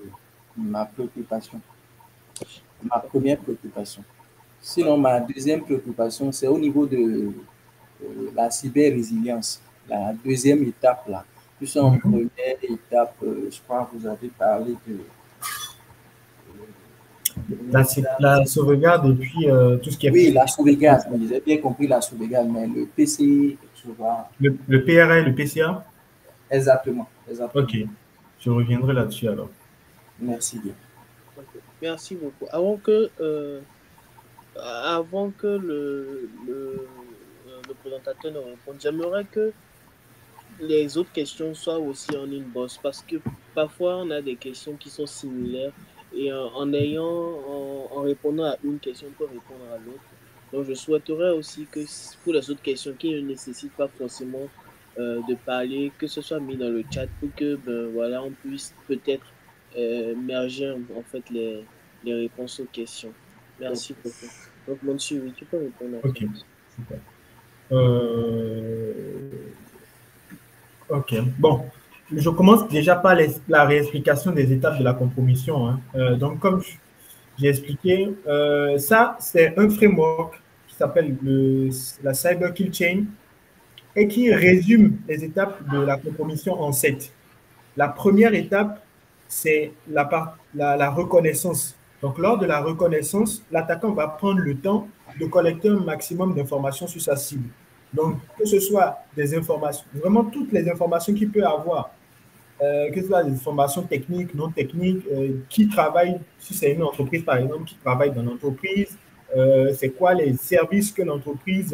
ma préoccupation, ma première préoccupation. Sinon, ma deuxième préoccupation, c'est au niveau de la cyber-résilience, la deuxième étape là. Plus en Mhm. première étape, je crois que vous avez parlé de La sauvegarde et puis tout ce qui est oui, la PC. sauvegarde, oui, j'ai bien compris la sauvegarde, mais le PC, je vois. Le PRA et le PCA? Exactement, exactement. OK. Je reviendrai là-dessus alors. Merci bien. Ok. Merci beaucoup. Avant que le présentateur ne réponde, j'aimerais que les autres questions soient aussi en inbox parce que parfois on a des questions qui sont similaires et en répondant à une question, on peut répondre à l'autre. Donc je souhaiterais aussi que pour les autres questions qui ne nécessitent pas forcément de parler, que ce soit mis dans le chat pour que ben, voilà, on puisse peut-être merger en fait les réponses aux questions. Ok. Merci beaucoup. Donc, monsieur, oui, tu peux répondre à ça. OK. Super. Euh, OK. Bon, je commence déjà par la réexplication des étapes de la compromission, hein. Donc, comme j'ai expliqué, ça, c'est un framework qui s'appelle la Cyber Kill Chain et qui résume les étapes de la compromission en 7. La première étape, c'est la reconnaissance. Donc, lors de la reconnaissance, l'attaquant va prendre le temps de collecter un maximum d'informations sur sa cible. Donc, que ce soit des informations, vraiment toutes les informations qu'il peut avoir, que ce soit des informations techniques, non techniques, qui travaille, si c'est une entreprise par exemple, qui travaille dans l'entreprise, c'est quoi les services que l'entreprise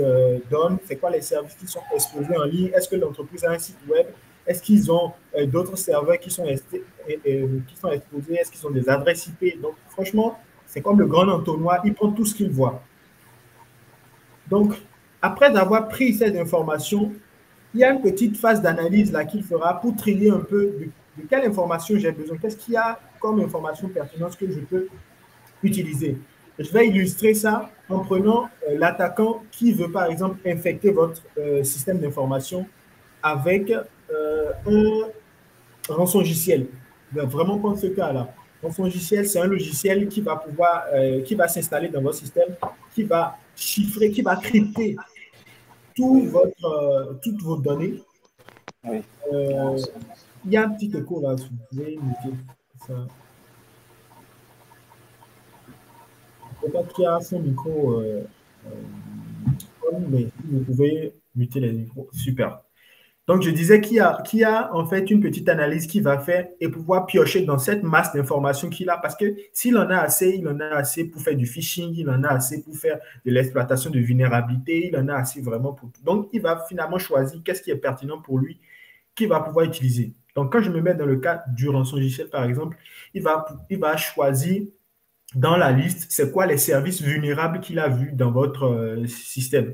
donne, c'est quoi les services qui sont exposés en ligne, est-ce que l'entreprise a un site web, est-ce qu'ils ont d'autres serveurs qui sont exposés, est-ce qu'ils ont des adresses IP. Donc franchement, c'est comme le grand entonnoir, il prend tout ce qu'il voit. Donc, après avoir pris ces informations, il y a une petite phase d'analyse là qu'il fera pour trier un peu de quelle information j'ai besoin, qu'est-ce qu'il y a comme information pertinente que je peux utiliser. Je vais illustrer ça en prenant l'attaquant qui veut par exemple infecter votre système d'information avec un rançongiciel. Je vais vraiment prendre ce cas-là. Rançongiciel, c'est un logiciel qui va s'installer dans votre système, qui va chiffrer, qui va crypter toutes vos données. Oui. Euh, il y a un petit écho là, vous pouvez muter ça. Peut-être qu'il y a son micro, mais vous pouvez muter les micros. Super. Donc, je disais qu'il y a en fait une petite analyse qu'il va faire et pouvoir piocher dans cette masse d'informations qu'il a. Parce que s'il en a assez, il en a assez pour faire du phishing, il en a assez pour faire de l'exploitation de vulnérabilité, il en a assez vraiment pour tout. Donc, il va finalement choisir qu'est-ce qui est pertinent pour lui, qu'il va pouvoir utiliser. Donc, quand je me mets dans le cas du rançongiciel, par exemple, il va choisir dans la liste, c'est quoi les services vulnérables qu'il a vus dans votre système.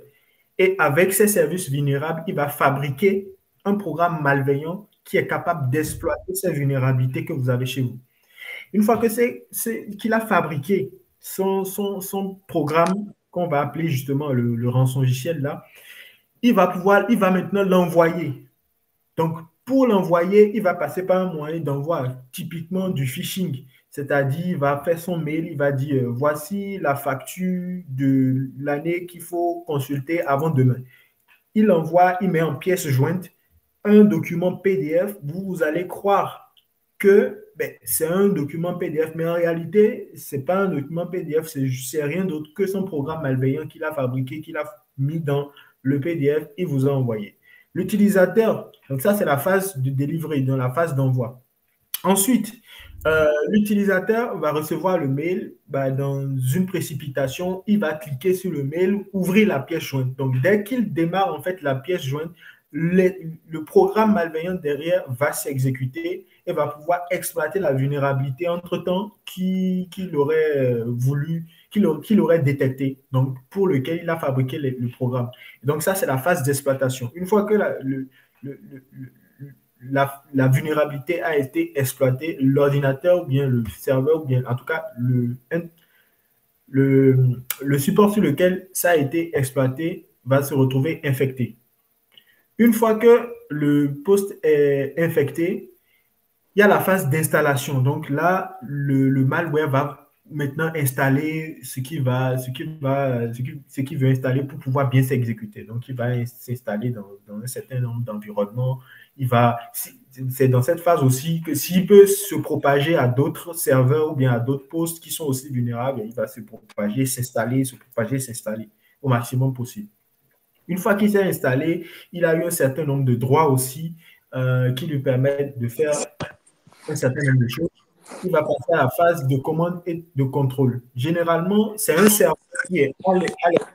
Et avec ces services vulnérables, il va fabriquer un programme malveillant qui est capable d'exploiter ces vulnérabilités que vous avez chez vous. Une fois que qu'il a fabriqué son programme, qu'on va appeler justement le rançongiciel là, il va maintenant l'envoyer. Donc, pour l'envoyer, il va passer par un moyen d'envoi, typiquement du phishing. C'est-à-dire, il va faire son mail, il va dire, voici la facture de l'année qu'il faut consulter avant demain. Il envoie, il met en pièce jointe un document PDF. Vous allez croire que c'est un document PDF, mais en réalité, ce n'est pas un document PDF, c'est rien d'autre que son programme malveillant qu'il a fabriqué, qu'il a mis dans le PDF et vous a envoyé. L'utilisateur, donc ça, c'est la phase de delivery, dans la phase d'envoi. Ensuite, l'utilisateur va recevoir le mail dans une précipitation. Il va cliquer sur le mail, ouvrir la pièce jointe. Donc, dès qu'il démarre en fait la pièce jointe, le programme malveillant derrière va s'exécuter et va pouvoir exploiter la vulnérabilité entre-temps qu'il aurait voulu, qu'il aurait détecté, donc pour lequel il a fabriqué le programme. Donc, ça, c'est la phase d'exploitation. Une fois que la vulnérabilité a été exploitée, l'ordinateur ou bien le serveur, ou bien en tout cas le support sur lequel ça a été exploité va se retrouver infecté. Une fois que le poste est infecté, il y a la phase d'installation. Donc là, le malware va maintenant installer ce qu'il veut installer pour pouvoir bien s'exécuter. Donc, il va s'installer dans un certain nombre d'environnements. C'est dans cette phase aussi que s'il peut se propager à d'autres serveurs ou bien à d'autres postes qui sont aussi vulnérables, il va se propager, s'installer au maximum possible. Une fois qu'il s'est installé, il a eu un certain nombre de droits aussi qui lui permettent de faire un certain nombre de choses. Il va passer à la phase de commande et de contrôle. Généralement, c'est un serveur qui est à l'extérieur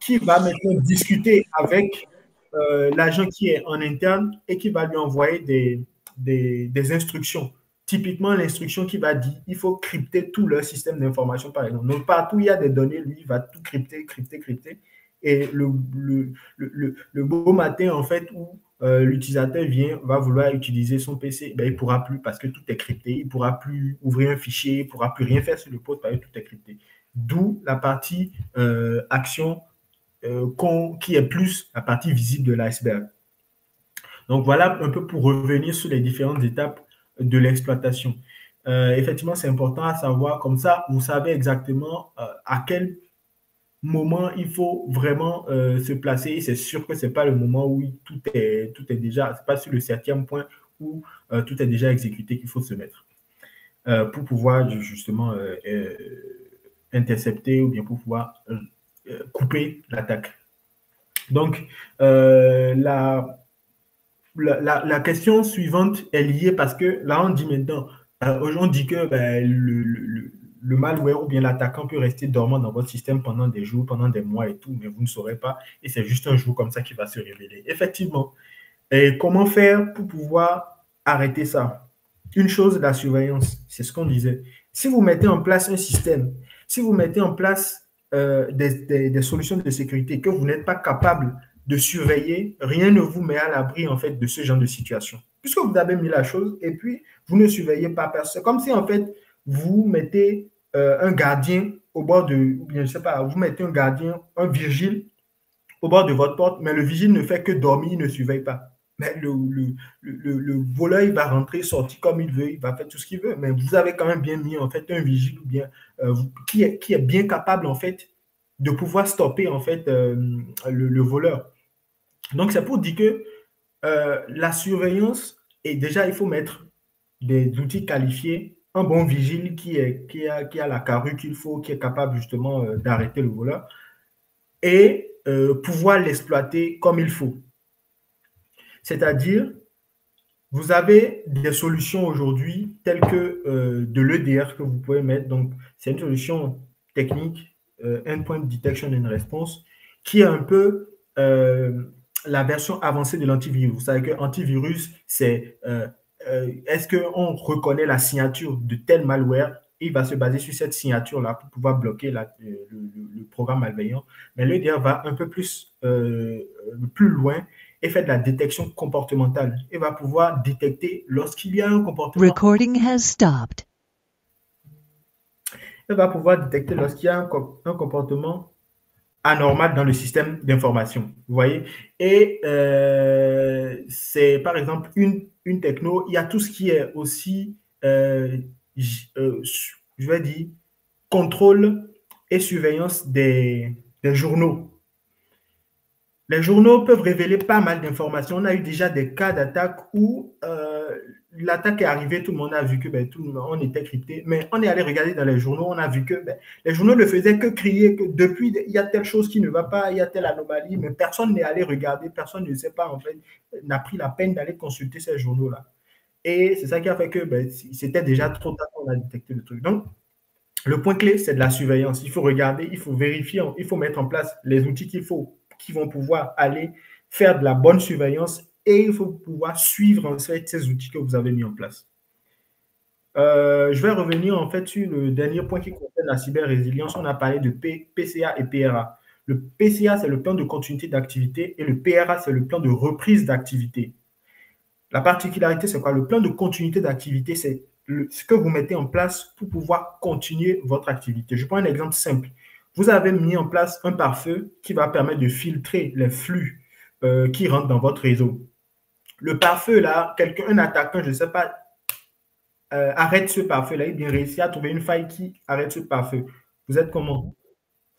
qui va maintenant discuter avec l'agent qui est en interne et qui va lui envoyer des instructions. Typiquement, l'instruction qui va dire il faut crypter tout leur système d'information, par exemple. Donc, partout où il y a des données, lui, il va tout crypter. Et le beau matin, en fait, où l'utilisateur va vouloir utiliser son PC, il ne pourra plus parce que tout est crypté. Il ne pourra plus ouvrir un fichier, il ne pourra plus rien faire sur le poste parce que tout est crypté. D'où la partie action qui est plus la partie visible de l'iceberg. Donc, voilà un peu pour revenir sur les différentes étapes de l'exploitation. Effectivement, c'est important à savoir, comme ça, vous savez exactement à quel moment il faut vraiment se placer. C'est sûr que ce n'est pas le moment où tout est déjà, c'est pas sur le 7e point où tout est déjà exécuté qu'il faut se mettre pour pouvoir justement intercepter ou bien pour pouvoir couper l'attaque. Donc, la question suivante est liée parce que là, on dit maintenant, on dit que le malware ou bien l'attaquant peut rester dormant dans votre système pendant des jours, pendant des mois et tout, mais vous ne saurez pas. Et c'est juste un jour comme ça qu'il va se révéler. Effectivement. Et comment faire pour pouvoir arrêter ça? Une chose, la surveillance, c'est ce qu'on disait. Si vous mettez en place un système, si vous mettez en place des solutions de sécurité que vous n'êtes pas capable de surveiller, rien ne vous met à l'abri en fait de ce genre de situation. Puisque vous avez mis la chose et puis vous ne surveillez pas personne. Comme si en fait vous mettez un gardien au bord de, ou bien je sais pas, vous mettez un gardien, un vigile au bord de votre porte, mais le vigile ne fait que dormir, il ne surveille pas. Mais le voleur, il va rentrer, sortir comme il veut, il va faire tout ce qu'il veut. Mais vous avez quand même bien mis en fait un vigile ou bien qui est bien capable en fait de pouvoir stopper en fait le voleur. Donc c'est pour dire que la surveillance, et déjà il faut mettre des outils qualifiés, un bon vigile qui a la carrure qu'il faut, qui est capable justement d'arrêter le voleur et pouvoir l'exploiter comme il faut. C'est-à-dire, vous avez des solutions aujourd'hui telles que de l'EDR que vous pouvez mettre. Donc, c'est une solution technique, Endpoint Detection and Response, qui est un peu la version avancée de l'antivirus. Vous savez que l'antivirus, c'est est-ce qu'on reconnaît la signature de tel malware? Il va se baser sur cette signature-là pour pouvoir bloquer le programme malveillant. Mais l'EDR va un peu plus loin et fait de la détection comportementale. Il va pouvoir détecter lorsqu'il y a un comportement. Recording has stopped. Il va pouvoir détecter lorsqu'il y a un comportement anormal dans le système d'information. Vous voyez? Et c'est par exemple une techno. Il y a tout ce qui est aussi, je vais dire, contrôle et surveillance des journaux. Les journaux peuvent révéler pas mal d'informations. On a eu déjà des cas d'attaque où l'attaque est arrivée, tout le monde a vu que on était crypté, mais on est allé regarder dans les journaux, on a vu que les journaux ne faisaient que crier que depuis, il y a telle chose qui ne va pas, il y a telle anomalie, mais personne n'est allé regarder, personne ne sait pas, en fait, n'a pris la peine d'aller consulter ces journaux-là. Et c'est ça qui a fait que c'était déjà trop tard qu'on a détecté le truc. Donc, le point clé, c'est de la surveillance. Il faut regarder, il faut vérifier, il faut mettre en place les outils qui vont pouvoir aller faire de la bonne surveillance et il faut pouvoir suivre en fait ces outils que vous avez mis en place. Je vais revenir en fait sur le dernier point qui concerne la cyber-résilience. On a parlé de PCA et PRA. Le PCA, c'est le plan de continuité d'activité et le PRA, c'est le plan de reprise d'activité. La particularité, c'est quoi? Le plan de continuité d'activité, c'est ce que vous mettez en place pour pouvoir continuer votre activité. Je prends un exemple simple. Vous avez mis en place un pare-feu qui va permettre de filtrer les flux qui rentrent dans votre réseau. Le pare-feu, là, un attaquant, je ne sais pas, arrête ce pare-feu-là, il bien réussi à trouver une faille qui arrête ce pare-feu. Vous êtes comment?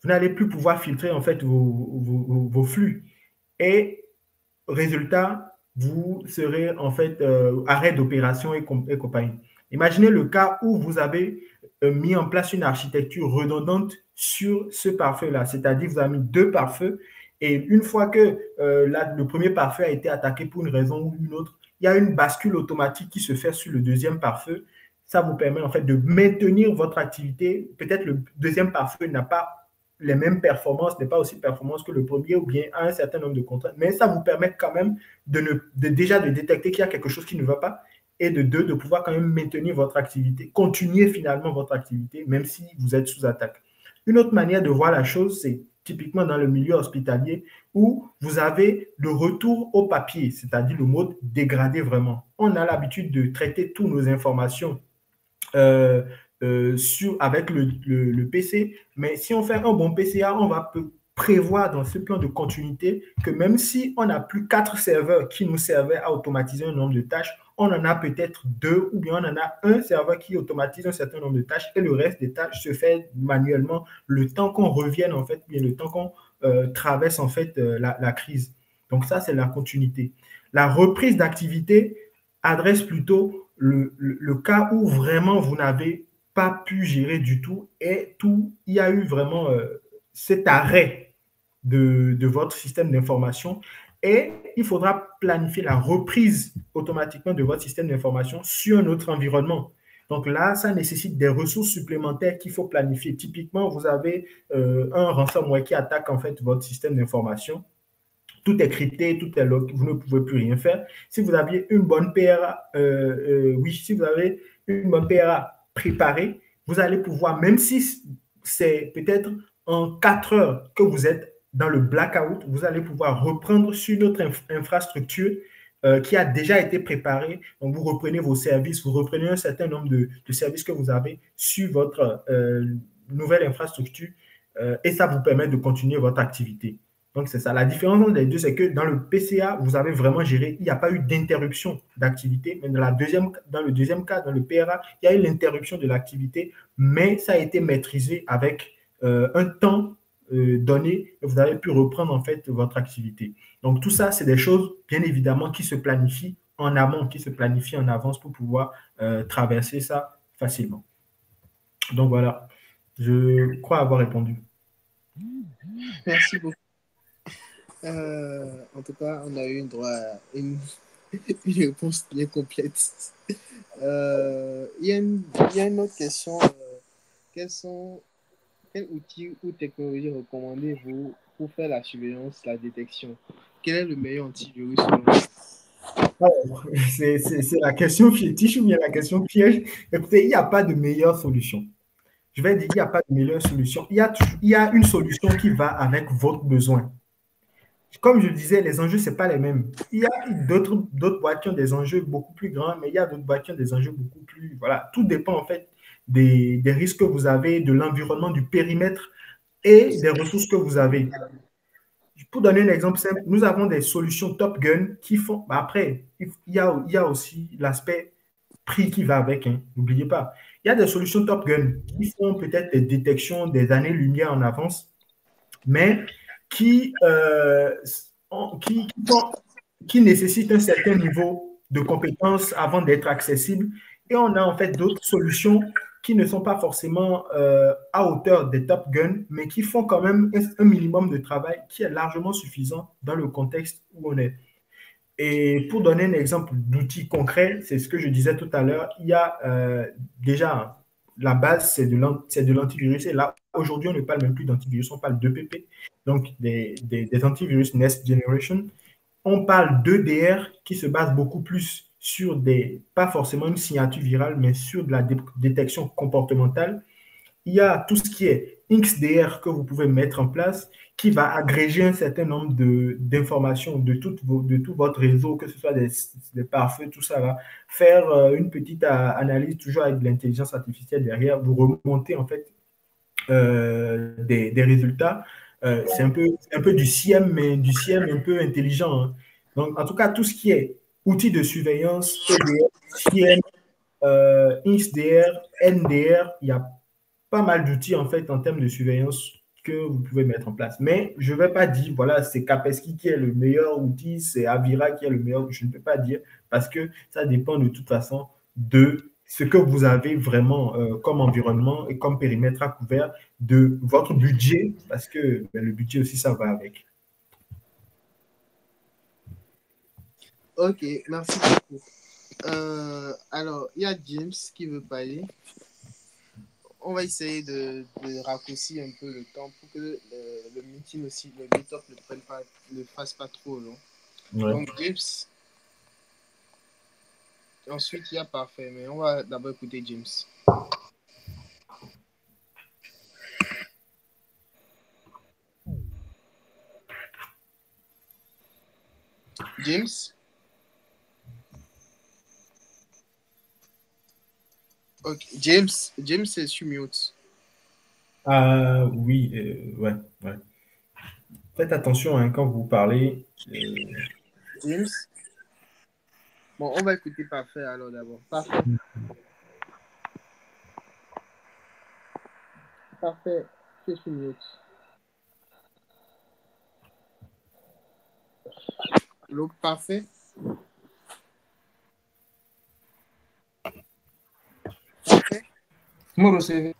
Vous n'allez plus pouvoir filtrer en fait vos flux. Et résultat, vous serez en fait arrêt d'opération et compagnie. Imaginez le cas où vous avez mis en place une architecture redondante sur ce pare-feu-là, c'est-à-dire vous avez mis deux pare-feux et une fois que le premier pare-feu a été attaqué pour une raison ou une autre, il y a une bascule automatique qui se fait sur le deuxième pare-feu. Ça vous permet en fait de maintenir votre activité. Peut-être le deuxième pare-feu n'a pas les mêmes performances, n'est pas aussi performance que le premier ou bien à un certain nombre de contraintes, mais ça vous permet quand même déjà de détecter qu'il y a quelque chose qui ne va pas et de pouvoir quand même maintenir votre activité, continuer finalement votre activité, même si vous êtes sous attaque. Une autre manière de voir la chose, c'est typiquement dans le milieu hospitalier où vous avez le retour au papier, c'est-à-dire le mode dégradé vraiment. On a l'habitude de traiter toutes nos informations avec le PC, mais si on fait un bon PCA, on va prévoir dans ce plan de continuité que même si on n'a plus 4 serveurs qui nous servaient à automatiser un nombre de tâches, on en a peut-être 2 ou bien on en a un serveur qui automatise un certain nombre de tâches et le reste des tâches se fait manuellement le temps qu'on revienne en fait, bien le temps qu'on traverse en fait la crise. Donc ça, c'est la continuité. La reprise d'activité adresse plutôt le cas où vraiment vous n'avez pas pu gérer du tout et il y a eu vraiment cet arrêt de votre système d'information et il faudra planifier la reprise automatiquement de votre système d'information sur un autre environnement. Donc là, ça nécessite des ressources supplémentaires qu'il faut planifier. Typiquement, vous avez un ransomware qui attaque en fait votre système d'information. Tout est crypté, tout est lock, vous ne pouvez plus rien faire. Si vous aviez une bonne PRA, si vous avez une bonne PRA préparée, vous allez pouvoir, même si c'est peut-être en 4 heures que vous êtes dans le blackout, vous allez pouvoir reprendre sur notre infrastructure qui a déjà été préparée. Donc, vous reprenez vos services, vous reprenez un certain nombre de services que vous avez sur votre nouvelle infrastructure et ça vous permet de continuer votre activité. Donc, c'est ça. La différence entre les deux, c'est que dans le PCA, vous avez vraiment géré, il n'y a pas eu d'interruption d'activité. Mais dans le deuxième cas, dans le PRA, il y a eu l'interruption de l'activité, mais ça a été maîtrisé avec un temps donné et vous avez pu reprendre en fait votre activité. Donc, tout ça, c'est des choses, bien évidemment, qui se planifient en amont, qui se planifient en avance pour pouvoir traverser ça facilement. Donc, voilà. Je crois avoir répondu. Merci beaucoup. En tout cas, on a eu une droit à une réponse bien complète. Il y a une autre question. Quels sont, quels outils ou technologies recommandez-vous pour faire la surveillance, la détection? Quel est le meilleur antivirus selon vous? Alors, c'est la question fétiche ou bien la question piège. Écoutez, il n'y a pas de meilleure solution. Je vais dire, il n'y a pas de meilleure solution. Il y a une solution qui va avec votre besoin. Comme je disais, les enjeux, ce n'est pas les mêmes. Il y a d'autres boîtes qui ont des enjeux beaucoup plus grands, mais il y a d'autres boîtes qui ont des enjeux beaucoup plus. Voilà, tout dépend en fait des risques que vous avez, de l'environnement, du périmètre et des ressources que vous avez. Pour donner un exemple simple, nous avons des solutions Top Gun qui font. Après, il y a aussi l'aspect prix qui va avec, hein, n'oubliez pas. Il y a des solutions Top Gun qui font peut-être des détections des années-lumière en avance, mais qui, qui, qui, font- qui nécessitent un certain niveau de compétence avant d'être accessibles. Et on a en fait d'autres solutions qui ne sont pas forcément à hauteur des Top Gun, mais qui font quand même un minimum de travail qui est largement suffisant dans le contexte où on est. Et pour donner un exemple d'outil concret, c'est ce que je disais tout à l'heure, il y a déjà la base, c'est de l'antivirus. Et là, aujourd'hui, on ne parle même plus d'antivirus, on parle d'EPP, donc des antivirus Next Generation. On parle d'EDR qui se base beaucoup plus sur pas forcément une signature virale, mais sur de la détection comportementale. Il y a tout ce qui est XDR que vous pouvez mettre en place qui va agréger un certain nombre d'informations de tout votre réseau, que ce soit des pare-feux, tout ça là. Faire une petite analyse toujours avec de l'intelligence artificielle derrière, vous remontez en fait des résultats. C'est un peu du CIEM, mais du CIEM un peu intelligent, hein. Donc, en tout cas, tout ce qui est outils de surveillance, EDR, CIEM, XDR, NDR, il y a pas mal d'outils en fait en termes de surveillance que vous pouvez mettre en place. Mais je ne vais pas dire, voilà, c'est Kaspersky qui est le meilleur outil, c'est Avira qui est le meilleur. Je ne peux pas dire parce que ça dépend de toute façon de ce que vous avez vraiment comme environnement et comme périmètre à couvert, de votre budget, parce que ben, le budget aussi, ça va avec. Ok, merci beaucoup. Alors, il y a James qui veut parler. On va essayer de raccourcir un peu le temps pour que le meeting aussi, le meet-up ne fasse pas trop long. Ouais. Donc, James, ensuite, il y a Parfait, mais on va d'abord écouter James. James? Ok, James est sur mute. Oui, ouais, ouais. Faites attention hein, quand vous parlez. James? Bon, on va écouter Parfait alors d'abord. Parfait. Parfait, c'est sur mute. Donc, Parfait. Parfait. Vous me recevez?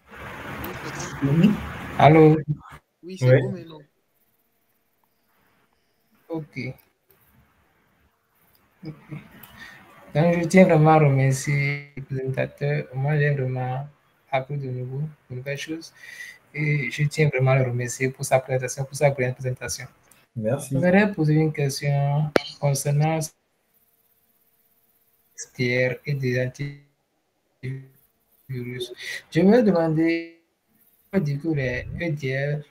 Oui. Allô? Oui, c'est Ouais. bon, mais non. Ok. Ok. Donc, je tiens vraiment à remercier le présentateur. Moi, j'ai vraiment appris de nouvelles choses. Et je tiens vraiment à le remercier pour sa présentation, pour sa brillante présentation. Je Merci. voudrais poser une question concernant XDR et des antivirus. Je me demandais, on dit que les EDR,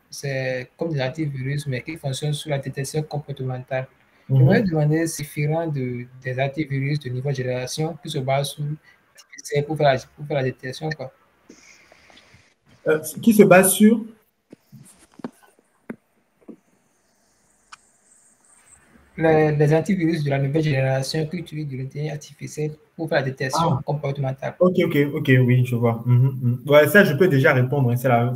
c'est comme des antivirus, mais qui fonctionnent sur la détection comportementale. Je me demandais si c'est différent des antivirus de nouvelle génération qui se basent sur pour faire la détection, quoi. Qui se base sur Les antivirus de la nouvelle génération qui utilisent de l'intelligence artificielle pour faire la détection comportementale. Ok, oui, je vois. Ouais, ça, je peux déjà répondre, hein.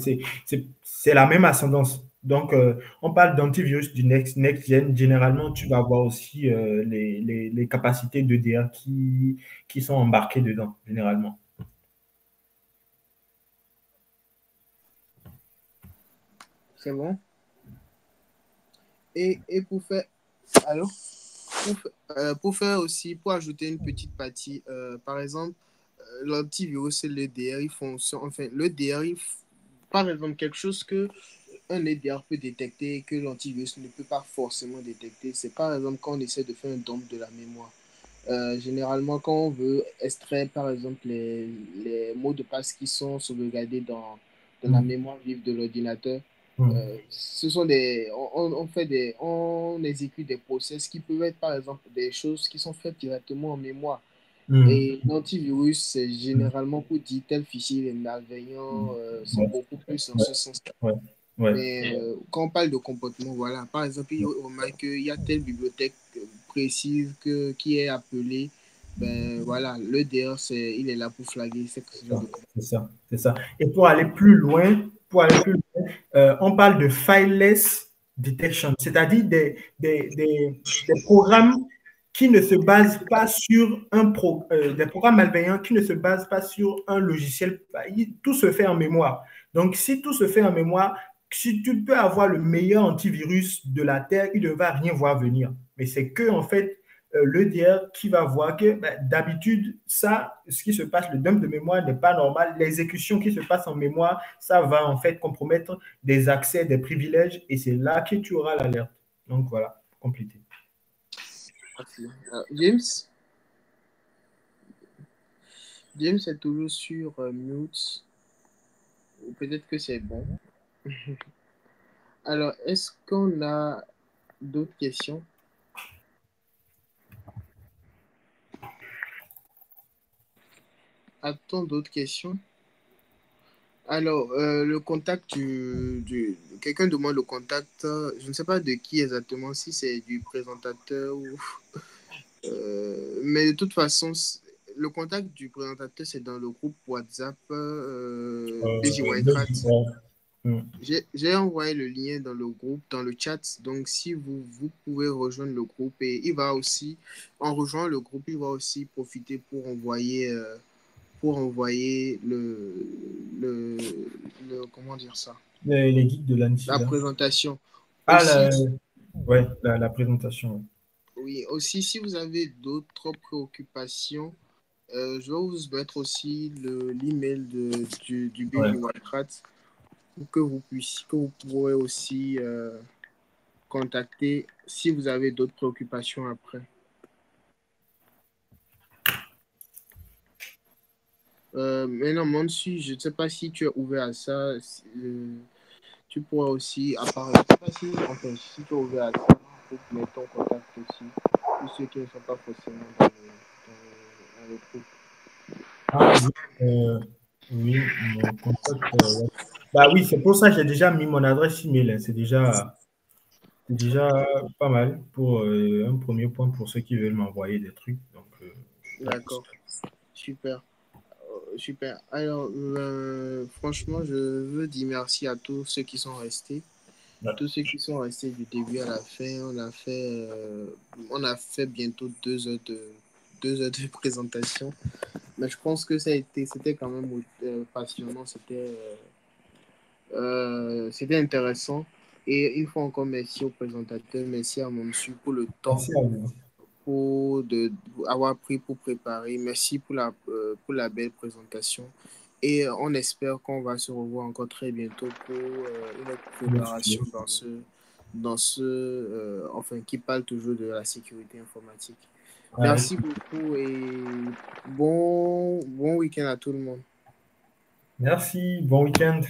C'est la même ascendance. Donc, on parle d'antivirus du next gen. Généralement, tu vas avoir aussi les capacités d'EDR qui sont embarquées dedans, généralement. C'est bon. Et pour faire... Allô? Pour faire aussi, pour ajouter une petite partie, par exemple, l'antivirus et le DR, ils fonctionnent, enfin, le DR, par exemple, quelque chose que un EDR peut détecter et que l'antivirus ne peut pas forcément détecter, c'est par exemple quand on essaie de faire un dump de la mémoire. Généralement, quand on veut extraire, par exemple, les mots de passe qui sont sauvegardés dans la mémoire vive de l'ordinateur, ce sont on exécute des process qui peuvent être, par exemple, des choses qui sont faites directement en mémoire. Et l'antivirus, c'est généralement pour dire tel fichier est malveillant, c'est Ouais, beaucoup plus en ce sens. ouais, ouais. Mais quand on parle de comportement, voilà, par exemple, il remarque qu'il y a telle bibliothèque précise qui est appelée, ben voilà, le DR, il est là pour flaguer ce genre de comportement. C'est ça, c'est ça. Et pour aller plus loin, on parle de fileless detection, c'est-à-dire des programmes qui ne se basent pas sur des programmes malveillants qui ne se basent pas sur un logiciel. Tout se fait en mémoire. Donc, si tout se fait en mémoire, si tu peux avoir le meilleur antivirus de la Terre, il ne va rien voir venir. Mais c'est que, en fait, l'EDR qui va voir que d'habitude, ça, ce qui se passe, le dump de mémoire n'est pas normal. L'exécution qui se passe en mémoire, ça va en fait compromettre des accès, des privilèges, et c'est là que tu auras l'alerte. Donc voilà, complété. James? James est toujours sur mute. Ou peut-être que c'est bon. Alors, est-ce qu'on a d'autres questions? A-t-on d'autres questions? Alors, le contact quelqu'un demande le contact, je ne sais pas de qui exactement, si c'est du présentateur ou... mais de toute façon, le contact du présentateur, c'est dans le groupe WhatsApp BJ Whitechat. J'ai envoyé le lien dans le groupe, dans le chat. Donc, si vous pouvez rejoindre le groupe, et il va aussi, en rejoignant le groupe, il va aussi profiter pour envoyer comment dire ça? Les guides de l'ANSI. La présentation. Ah, aussi, la présentation. oui, aussi, si vous avez d'autres préoccupations, je vais vous mettre aussi l'email du BJ Whitechat pour que vous pourrez aussi contacter si vous avez d'autres préoccupations après. Maintenant, Monsi, je ne sais pas si tu es ouvert à ça. Tu pourras aussi, à part, je ne sais pas si tu es ouvert à ça, pour mettre ton contact aussi, pour ceux qui ne sont pas forcément dans le groupe. Ah oui, mon contact. Bah oui, c'est pour ça que j'ai déjà mis mon adresse email. Hein. C'est déjà pas mal pour un premier point pour ceux qui veulent m'envoyer des trucs. Donc, d'accord, super. Super. Alors, franchement, je veux dire merci à tous ceux qui sont restés. Ouais. Tous ceux qui sont restés du début à la fin. On a fait bientôt 2 heures de présentation. Mais je pense que c'était quand même passionnant. C'était intéressant. Et une fois encore, merci au présentateur. Merci à Monsieur pour le temps. Merci à vous. Avoir pris pour préparer. Merci pour la belle présentation. Et on espère qu'on va se revoir encore très bientôt pour une autre préparation enfin, qui parle toujours de la sécurité informatique. Merci beaucoup et bon week-end à tout le monde. Merci, bon week-end.